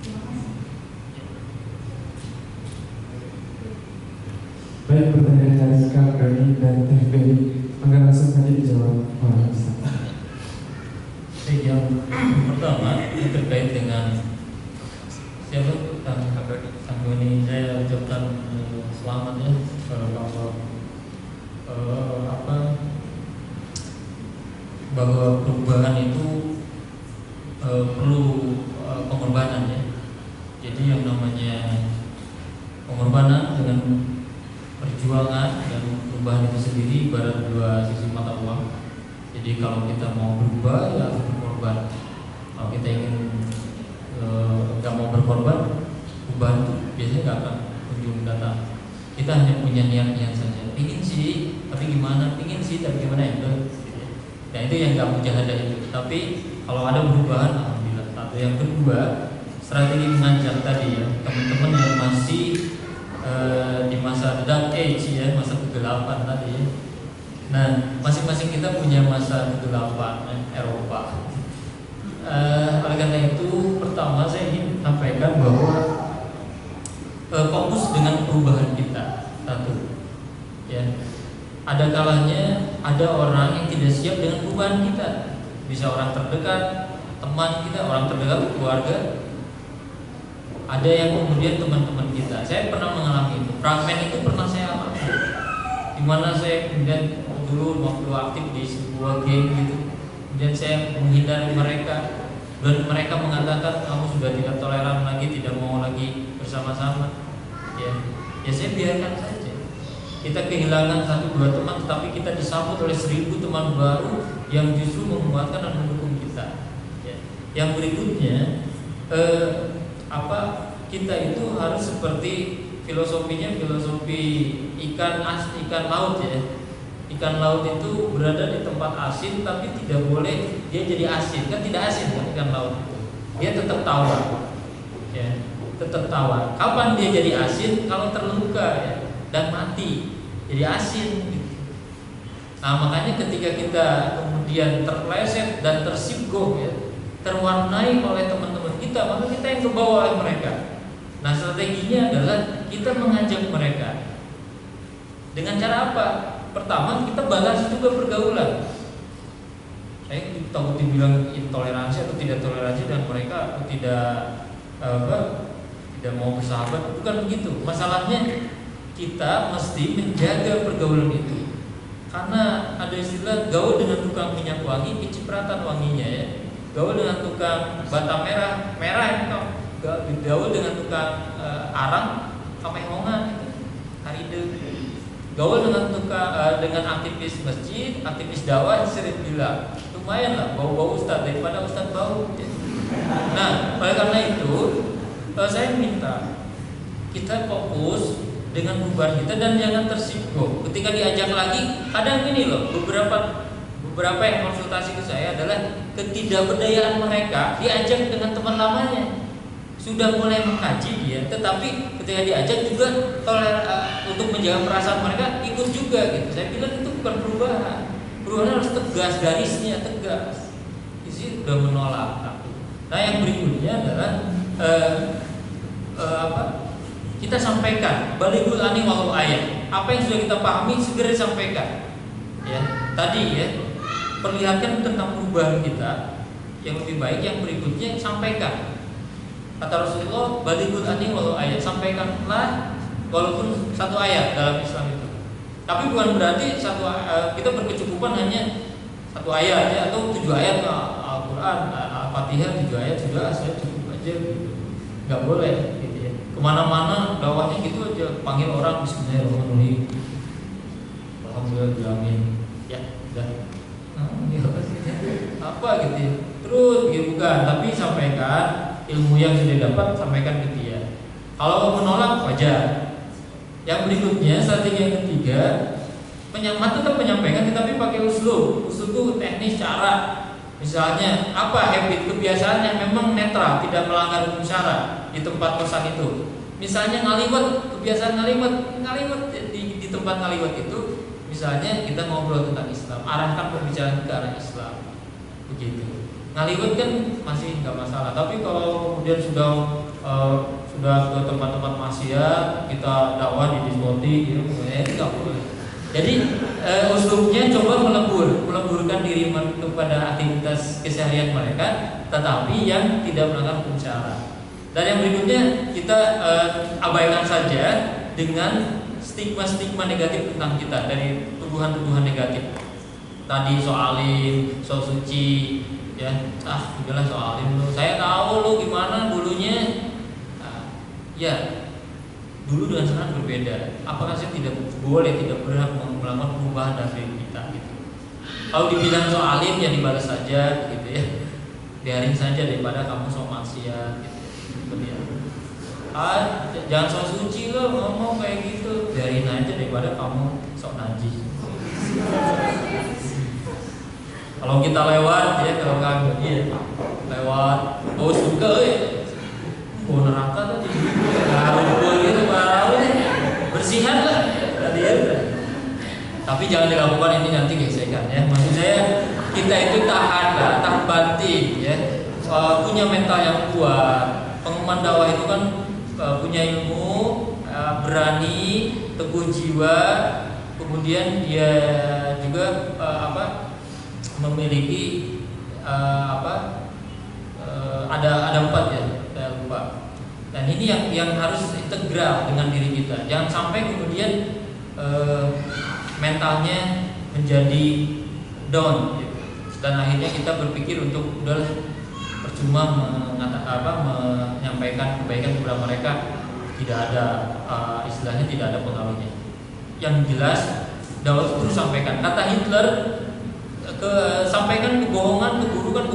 Terima kasih. Baik, pertanyaan dari Kak Doni dan Teh Beli. Maka langsung saja dijawab oleh Ustaz. Yang pertama ini terkait dengan siapa Kang Doni. Saya ucapkan selamat ya bahwa perubahan itu perlu pengorbanan ya. Jadi yang namanya pengorbanan dengan perjuangan dan perubahan itu sendiri ibarat dua sisi mata uang. Jadi kalau kita mau berubah ya harus berkorban. Kalau kita ingin nggak mau berkorban, perubahan itu biasanya nggak akan kunjung datang. Kita hanya punya niat-niat saja. Pingin sih, tapi gimana? Pingin sih, tapi gimana itu? Nah itu yang nggak mujahadah itu. Tapi kalau ada perubahan, alhamdulillah. Satu yang kedua, strategi mengajak tadi ya, teman-teman yang masih di masa dark age ya, masa kegelapan tadi ya. Nah, masing-masing kita punya masa kegelapan Eropa. Oleh karena itu, pertama saya ingin sampaikan bahwa fokus dengan perubahan kita. Satu, ya. Ada kalanya ada orang yang tidak siap dengan perubahan kita. Bisa orang terdekat, teman kita, orang terdekat, keluarga. Ada yang kemudian teman-teman kita. Saya pernah mengalami itu. Fragmen itu pernah saya alami. Dimana saya kemudian dulu waktu aktif di sebuah geng gitu, kemudian saya menghindari mereka dan mereka mengatakan kamu sudah tidak toleran lagi, tidak mau lagi bersama-sama. Ya saya biarkan saja. Kita kehilangan 1-2 teman, tetapi kita disambut oleh 1000 teman baru yang justru menguatkan dan mendukung kita. Ya. Yang berikutnya kita itu harus seperti filosofinya filosofi ikan laut ya. Ikan laut itu berada di tempat asin tapi tidak boleh dia jadi asin. Kan tidak asin kan ikan laut itu. Dia tetap tawar. Ya, tetap tawar. Kapan dia jadi asin? Kalau terluka ya dan mati. Jadi asin gitu. Nah, makanya ketika kita kemudian terpleset dan tersinggung ya, terwarnai oleh teman-teman kita, maka kita yang kebawa oleh mereka. Nah, strateginya adalah kita mengajak mereka. Dengan cara apa? Pertama, kita balas juga pergaulan. Saya takut dibilang intoleransi atau tidak toleransi dan mereka tidak tidak mau bersahabat, bukan begitu. Masalahnya kita mesti menjaga pergaulan itu. Karena ada istilah gaul dengan tukang minyak wangi, kecipratan wanginya ya. Gaul dengan tukang bata merah, merah itu. Gaul dengan tukang arang, kamehongan itu. Haride. Gaul dengan tukang dengan aktivis masjid, aktivis dakwah, sering bilang, lumayan lah bau-bau ustadz daripada ustadz bau. Nah, oleh karena itu saya minta kita fokus dengan perubahan kita dan jangan tersinggung. Ketika diajak lagi, kadang ini loh, beberapa yang konsultasi ke saya adalah ketidakberdayaan mereka diajak dengan teman lamanya. Sudah mulai mengkaji dia, tetapi ketika diajak juga untuk menjaga perasaan mereka ikut juga gitu. Saya bilang itu bukan perubahan. Perubahan harus tegas, garisnya tegas. Isi sudah menolak. Nah, yang berikutnya adalah kita sampaikan balighul ani walau ayat. Apa yang sudah kita pahami segera disampaikan. Ya, tadi ya, perlihatkan tentang perubahan kita yang lebih baik. Yang berikutnya sampaikan. Kata Rasulullah, balighul ani walau ayat, sampaikanlah walaupun satu ayat dalam Islam itu. Tapi bukan berarti kita berkecukupan hanya satu ayat ya, atau 7 ayat Al-Quran, Al-Fatihah 7 ayat sudah saya cukup aja gitu. Nggak boleh gitu ya. Kemana-mana dakwahnya gitu aja, panggil orang Bismillahirrahmanirrahim, Alhamdulillah, amin. Ya, udah. Apa gitu ya. Terus gitu bukan, tapi sampaikan ilmu yang sudah dapat, sampaikan ke dia. Kalau menolak wajar. Yang berikutnya, strategi yang ketiga, tetap menyampaikan tetapi pakai uslub. Uslub itu teknis, cara. Misalnya apa habit, kebiasaan yang memang netral, tidak melanggar hukum syara di tempat kosan itu. Misalnya ngaliwat, kebiasaan ngaliwat di tempat ngaliwat itu. Misalnya kita ngobrol tentang Islam, arahkan pembicaraan ke arah Islam. Begitu. Ngaliwat kan masih nggak masalah, tapi kalau kemudian sudah ke tempat-tempat maksiat, kita dakwah di diskotik, gitu, nggak boleh. Jadi uslubnya coba meleburkan diri kepada aktivitas keseharian mereka, tetapi yang tidak melanggar hukum syara. Dan yang berikutnya kita abaikan saja dengan stigma-stigma negatif tentang kita dari tuduhan-tuduhan negatif. Tadi soalin, so suci, ya, udahlah soalin lu. Saya tahu lu gimana dulunya. Ya, dulu dengan sekarang berbeda. Apakah saya tidak berhak melakukan perubahan dari kita gitu. Kalau dibilang soalin ya dibalas saja gitu ya. Biarin saja daripada kamu sok maksiat gitu. Jangan sok suci lo ngomong kayak gitu. Biarin aja daripada kamu sok najis. Kalau kita lewat ya, kalau kagak ya lewat bau suka bau neraka tadi harum gitu bau bersihan lah tadi ya. Tapi jangan dilakukan ini nanti gesekan ya. Maksud saya kita itu tahan banting ya, punya mental yang kuat. Pengumuman dakwah itu kan punya ilmu, berani, teguh jiwa, kemudian dia juga memiliki ada 4 ya, saya lupa. Dan ini yang harus integral dengan diri kita. Jangan sampai kemudian mentalnya menjadi down gitu. Dan akhirnya kita berpikir untuk udahlah percuma menyampaikan kebaikan kepada mereka, tidak ada istilahnya tidak ada pengaruhnya. Yang jelas dakwah itu sampaikan. Kata Hitler, sampaikan kebohongan, keburukan,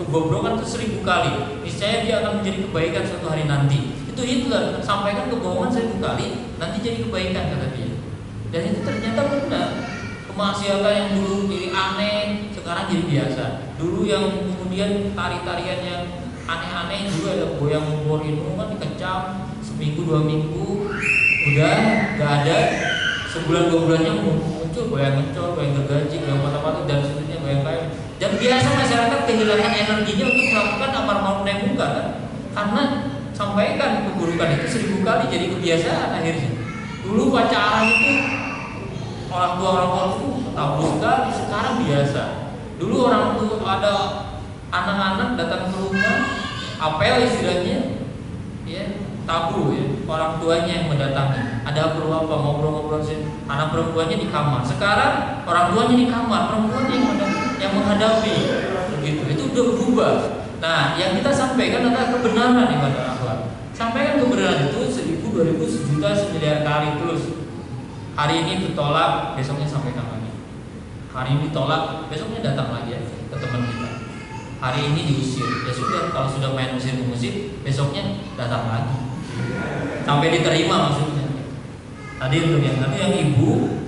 kebobrokan itu 1000 kali. Niscaya dia akan menjadi kebaikan suatu hari nanti. Itu Hitler, sampaikan kebohongan 1000 kali, nanti jadi kebaikan kata dia. Dan itu ternyata benar. Kemaksiatan yang dulu jadi aneh, sekarang jadi biasa. Dulu yang kemudian tarian yang aneh-aneh, dulu ada goyang itu kan dikecam seminggu 2 minggu, udah nggak ada. Sebulan 2 bulannya muncul goyang ngecor, goyang gergaji, goyang patah-patah dan seterusnya, goyang kayu. Dan biasa masyarakat kehilangan energinya untuk melakukan amar ma'ruf nahi munkar kan? Karena sampaikan keburukan itu 1000 kali jadi kebiasaan akhirnya. Dulu pacaran itu orang tua itu tabu sekali, sekarang biasa. Dulu orang tua ada anak-anak datang ke rumah, apel istilahnya, ya, tabu ya, orang tuanya yang mendatangi. Ada perlu apa, ngobrol-ngobrol sih. Anak perempuannya di kamar. Sekarang orang tuanya di kamar, perempuannya yang menghadapi. Begitu. Itu udah berubah. Nah, yang kita sampaikan adalah kebenaran ibadah akhlak. Sampaikan kebenaran itu 1000, 2000, sejuta, semiliar kali terus. Hari ini ditolak, besoknya sampaikan lagi. Hari ini ditolak, besoknya datang lagi ya ke teman kita. Hari ini diusir, ya sudah, kalau sudah main musik, besoknya datang lagi. Sampai diterima maksudnya. Tadi untuk yang ibu,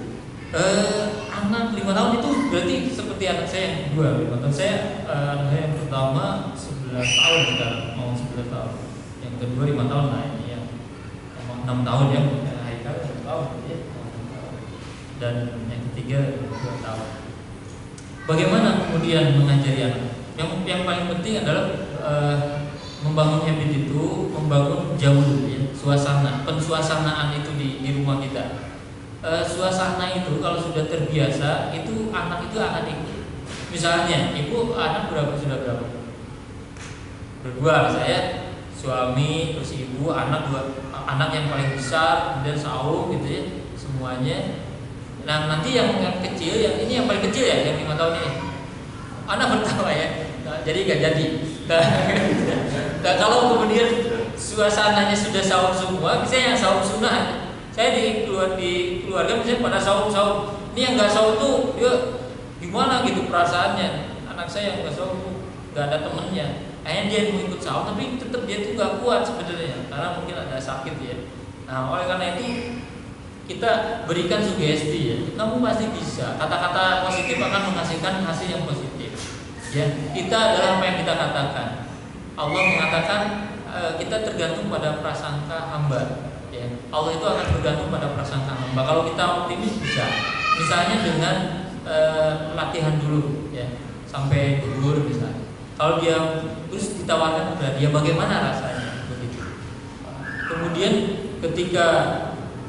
anak 5 tahun itu berarti seperti anak saya yang kedua. 5 tahun anak saya yang pertama 11 tahun sekarang, mau 11 tahun. Yang kedua 5 tahun lah ini yang 6 tahun ya, Haikal 6 tahun ya. Dan yang ketiga 2 tahun. Bagaimana kemudian mengajari anak? Yang paling penting adalah membangun habit itu, membangun jauh ya, suasana, pensuasanaan itu di rumah kita. Suasana itu kalau sudah terbiasa, itu anak itu akan ikut. Misalnya, ibu anak sudah berapa? Berdua, saya suami, terus ibu, anak yang paling besar, kemudian saung gitu ya, semuanya. Nah nanti yang kecil, yang ini yang paling kecil ya, yang 5 tahun ini, anak bertawa ya, nah, jadi gak jadi. Nah, kalau kemudian suasananya sudah saum semua, misalnya yang saum sunnah, saya di keluarga misalnya pada saum, ini yang gak saum tuh dia gimana gitu perasaannya. Anak saya yang gak saum tuh gak ada temennya, akhirnya dia mau ikut saum, tapi tetap dia tuh gak kuat sebenarnya karena mungkin ada sakit ya. Nah oleh karena itu kita berikan sugesti ya, kamu pasti bisa. Kata-kata positif akan menghasilkan hasil yang positif. Ya, kita adalah apa yang kita katakan. Allah mengatakan kita tergantung pada prasangka hamba. Ya, Allah itu akan bergantung pada prasangka hamba. Kalau kita optimis bisa. Misalnya dengan latihan dulu, ya, sampai gugur misalnya. Kalau dia terus ditawarkan kepada dia bagaimana rasanya, begitu. Kemudian ketika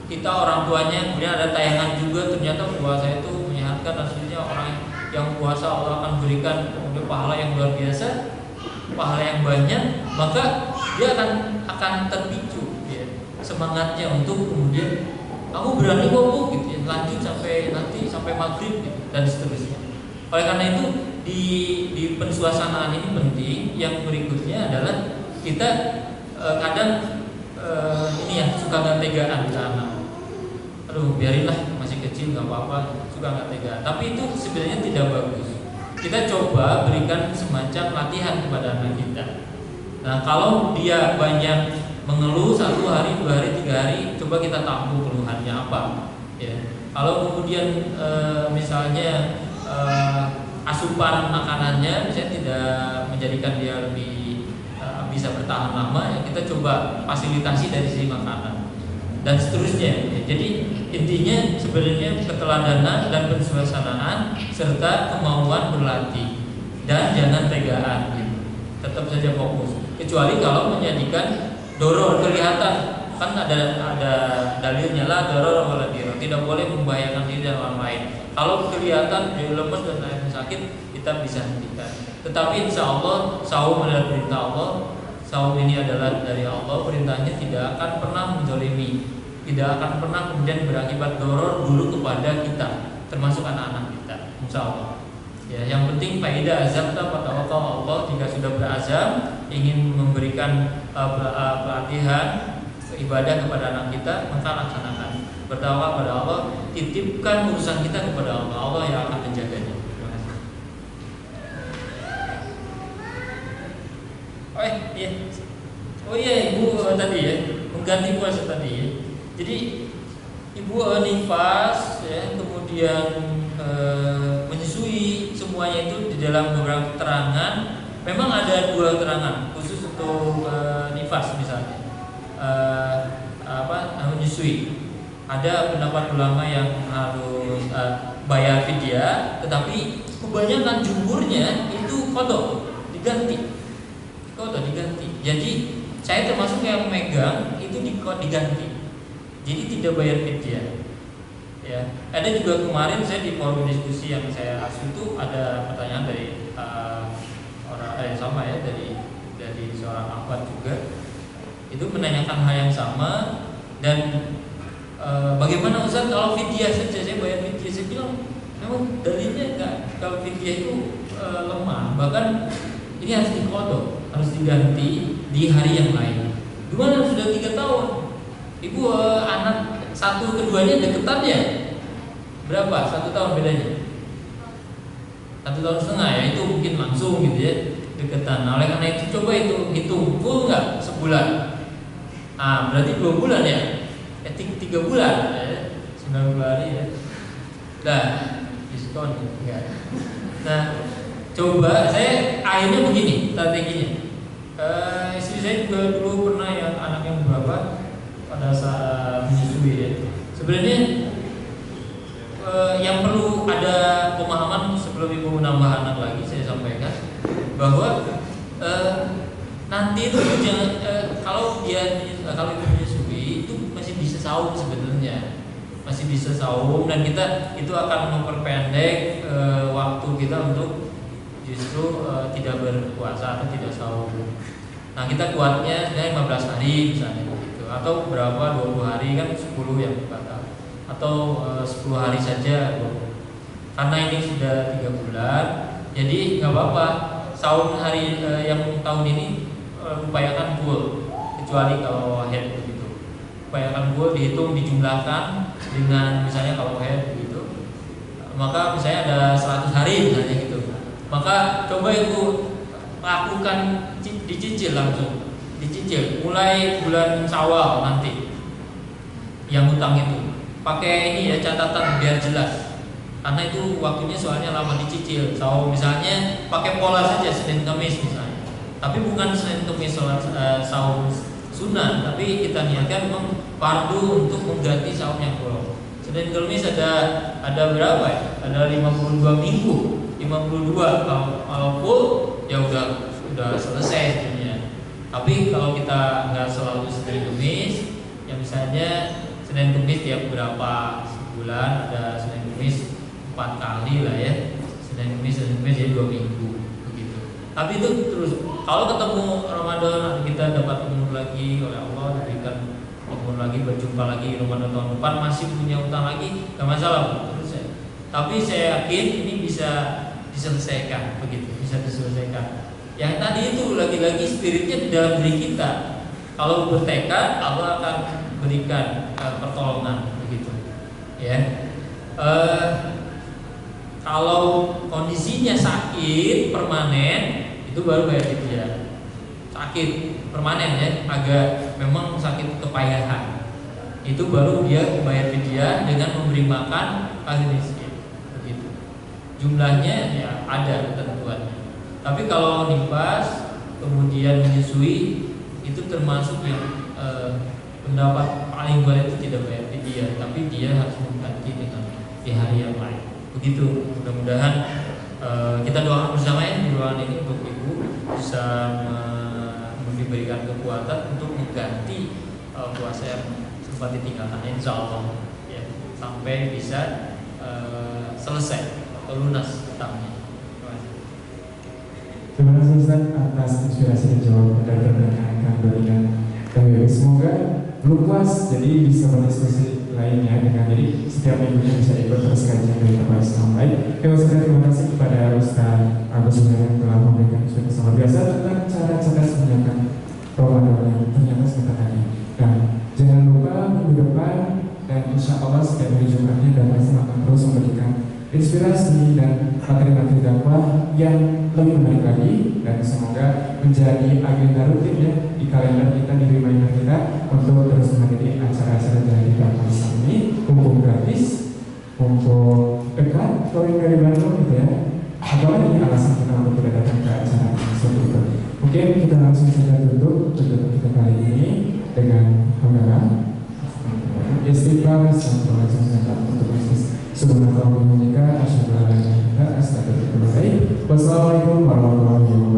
kita orang tuanya, kemudian ada tayangan juga ternyata puasa itu menyehatkan, aslinya orang yang puasa Allah akan berikan kemudian pahala yang luar biasa, pahala yang banyak, maka dia akan terpicu ya, semangatnya untuk kemudian aku berani kok Bu gitu ya, lanjut sampai maghrib gitu, dan seterusnya. Oleh karena itu di pensuasanaan ini penting. Yang berikutnya adalah kita kadang ini ya suka nggak tegaan ke anak. Aduh biarinlah masih kecil nggak apa-apa, suka nggak tegaan. Tapi itu sebenarnya tidak bagus. Kita coba berikan semacam latihan kepada anak kita. Nah kalau dia banyak mengeluh 1 hari, 2 hari, 3 hari, coba kita tampung keluhannya apa. Ya. Kalau kemudian misalnya asupan makanannya misalnya tidak menjadikan dia lebih bisa bertahan lama, ya kita coba fasilitasi dari sisi makanan dan seterusnya. Jadi intinya sebenarnya keteladanan dan pensuasanaan serta kemauan berlatih dan jangan tegaan gitu. Tetap saja fokus. Kecuali kalau menjadikan doror kelihatan, kan ada dalilnya lah doror wala diror, tidak boleh membahayakan diri dan orang lain. Kalau kelihatan dia lemes dan lain sakit, kita bisa hentikan. Tetapi insya Allah saum adalah perintah Allah. Saum ini adalah dari Allah, perintahnya tidak akan pernah menzalimi, tidak akan pernah kemudian berakibat doror dulu kepada kita, termasuk anak-anak kita, insya Allah. Ya, yang penting faedah azam pada Allah. Jika sudah berazam ingin memberikan pelatihan ibadah kepada anak kita, maka laksanakan. Bertawakal pada Allah, titipkan urusan kita kepada Allah. Allah yang akan menjaganya. Oh iya, ibu tadi ya, mengganti puasa tadi ya. Jadi ibu nifas ya, kemudian menyusui, semuanya itu di dalam beberapa keterangan. Memang ada 2 keterangan khusus untuk nifas misalnya, menyusui. Ada pendapat ulama yang harus bayar fidyah, tetapi kebanyakan jumhurnya itu qadha, diganti. Jadi saya termasuk yang megang itu diganti. Jadi tidak bayar fidyah. Ya, ada juga kemarin saya di forum diskusi yang saya asuh itu ada pertanyaan dari orang sama ya, dari seorang akhwat juga. itu menanyakan hal yang sama. Dan bagaimana Ustaz kalau fidyah saja, saya bayar fidyah? Saya bilang memang dalilnya enggak, kalau fidyah itu lemah, bahkan ini harus diqadha, harus diganti di hari yang lain. Gimana sudah 3 tahun ibu anak satu keduanya deketan ya? Berapa? 1 tahun bedanya? 1,5 tahun ya, itu mungkin langsung gitu ya, deketan. Nah, oleh karena itu coba itu hitung full nggak sebulan? Berarti 2 bulan ya? 3 bulan ya, 90 hari ya. Nah, diskon ya. Nah, coba saya akhirnya begini strateginya. Istri saya juga dulu pernah yang anak yang berapa pada saat menyusui ya. Sebenarnya yang perlu ada pemahaman sebelum ibu menambah anak lagi, saya sampaikan bahwa nanti itu jangan kalau ibu menyusui itu masih bisa saum sebenarnya, masih bisa saum, dan kita itu akan memperpendek waktu kita untuk justru tidak berpuasa atau tidak saum. Nah, kita kuatnya sebenarnya 15 hari misalnya gitu, atau berapa 20 hari kan 10 yang batal, atau 10 hari saja. Karena ini sudah 3 bulan, jadi nggak apa-apa saum hari yang tahun ini upayakan full, kecuali kalau head begitu. Upayakan full, dihitung, dijumlahkan dengan misalnya kalau head begitu, maka misalnya ada 100 hari misalnya gitu. Maka coba ibu lakukan, dicicil langsung, dicicil mulai bulan Syawal nanti yang hutang itu. Pakai ini ya catatan biar jelas, karena itu waktunya soalnya lama dicicil. So misalnya pakai pola saja Senin Kamis misalnya, tapi bukan Senin Kamis sholat saum sunnah, tapi kita niatkan memang fardu untuk mengganti saum yang bolong. Senin Kamis ada berapa ya? Ada 52 minggu, 52 kalau full ya udah selesai sebenarnya. Tapi kalau kita nggak selalu Senin Kamis, ya misalnya Senin Kamis tiap berapa sebulan ada Senin Kamis 4 kali lah ya. Senin Kamis jadi 2 minggu begitu. Tapi itu terus kalau ketemu Ramadan kita dapat umur lagi oleh Allah, diberikan umur lagi, berjumpa lagi Ramadan tahun depan masih punya utang lagi, nggak masalah terus ya. Tapi saya yakin ini bisa diselesaikan begitu, bisa diselesaikan. Yang tadi itu lagi-lagi spiritnya di dalam diri kita. Kalau bertekad, Allah akan berikan pertolongan begitu. Ya. Kalau kondisinya sakit permanen, itu baru bayar fidyah. Sakit permanen ya, agak memang sakit kepayahan. Itu baru dia bayar fidyah dengan memberi makan ahli miskin. Begitu. Jumlahnya ya ada ketentuannya. Tapi kalau nifas kemudian menyusui itu termasuk yang pendapat paling boleh itu tidak bayar fidyah, tapi dia harus mengganti dengan di hari yang lain. Begitu. Mudah-mudahan kita doakan bersama ya, doakan ini untuk ibu bisa diberikan kekuatan untuk mengganti puasa yang sempat ditinggalkan, insya Allah ya, sampai bisa selesai atau lunas utangnya. Terima kasih Ustaz atas inspirasi dan jawaban dan pertanyaan yang berikan kami. Semoga luas jadi bisa berdiskusi lainnya dengan jadi setiap minggunya bisa ikut terus kajian dari Taman Islam lain. Terima kasih kepada Ustaz Agus yang telah memberikan inspirasi sangat biasa tentang cara cerdas menjalankan Ramadan yang ternyata sebentar lagi. Dan jangan lupa minggu depan dan insya Allah setiap hari Jumatnya dan pasti akan terus memberikan inspirasi dan materi-materi dakwah yang lebih menarik lagi, dan semoga menjadi agenda rutin ya di kalender kita, di reminder kita untuk terus menghadiri acara-acara dari dakwah Islam ini, mumpung gratis, mumpung dekat, kalau dari Bandung gitu ya. Apa ini alasan kita untuk tidak datang ke acara seperti itu? Mungkin kita langsung saja tutup kita kali ini dengan hamdalah. Istighfar sampai untuk bisnis. Subhanallah wa bihamdika asyhadu an la ilaha illa anta astaghfiruka wa atubu ilaik. Wassalamualaikum warahmatullahi wabarakatuh.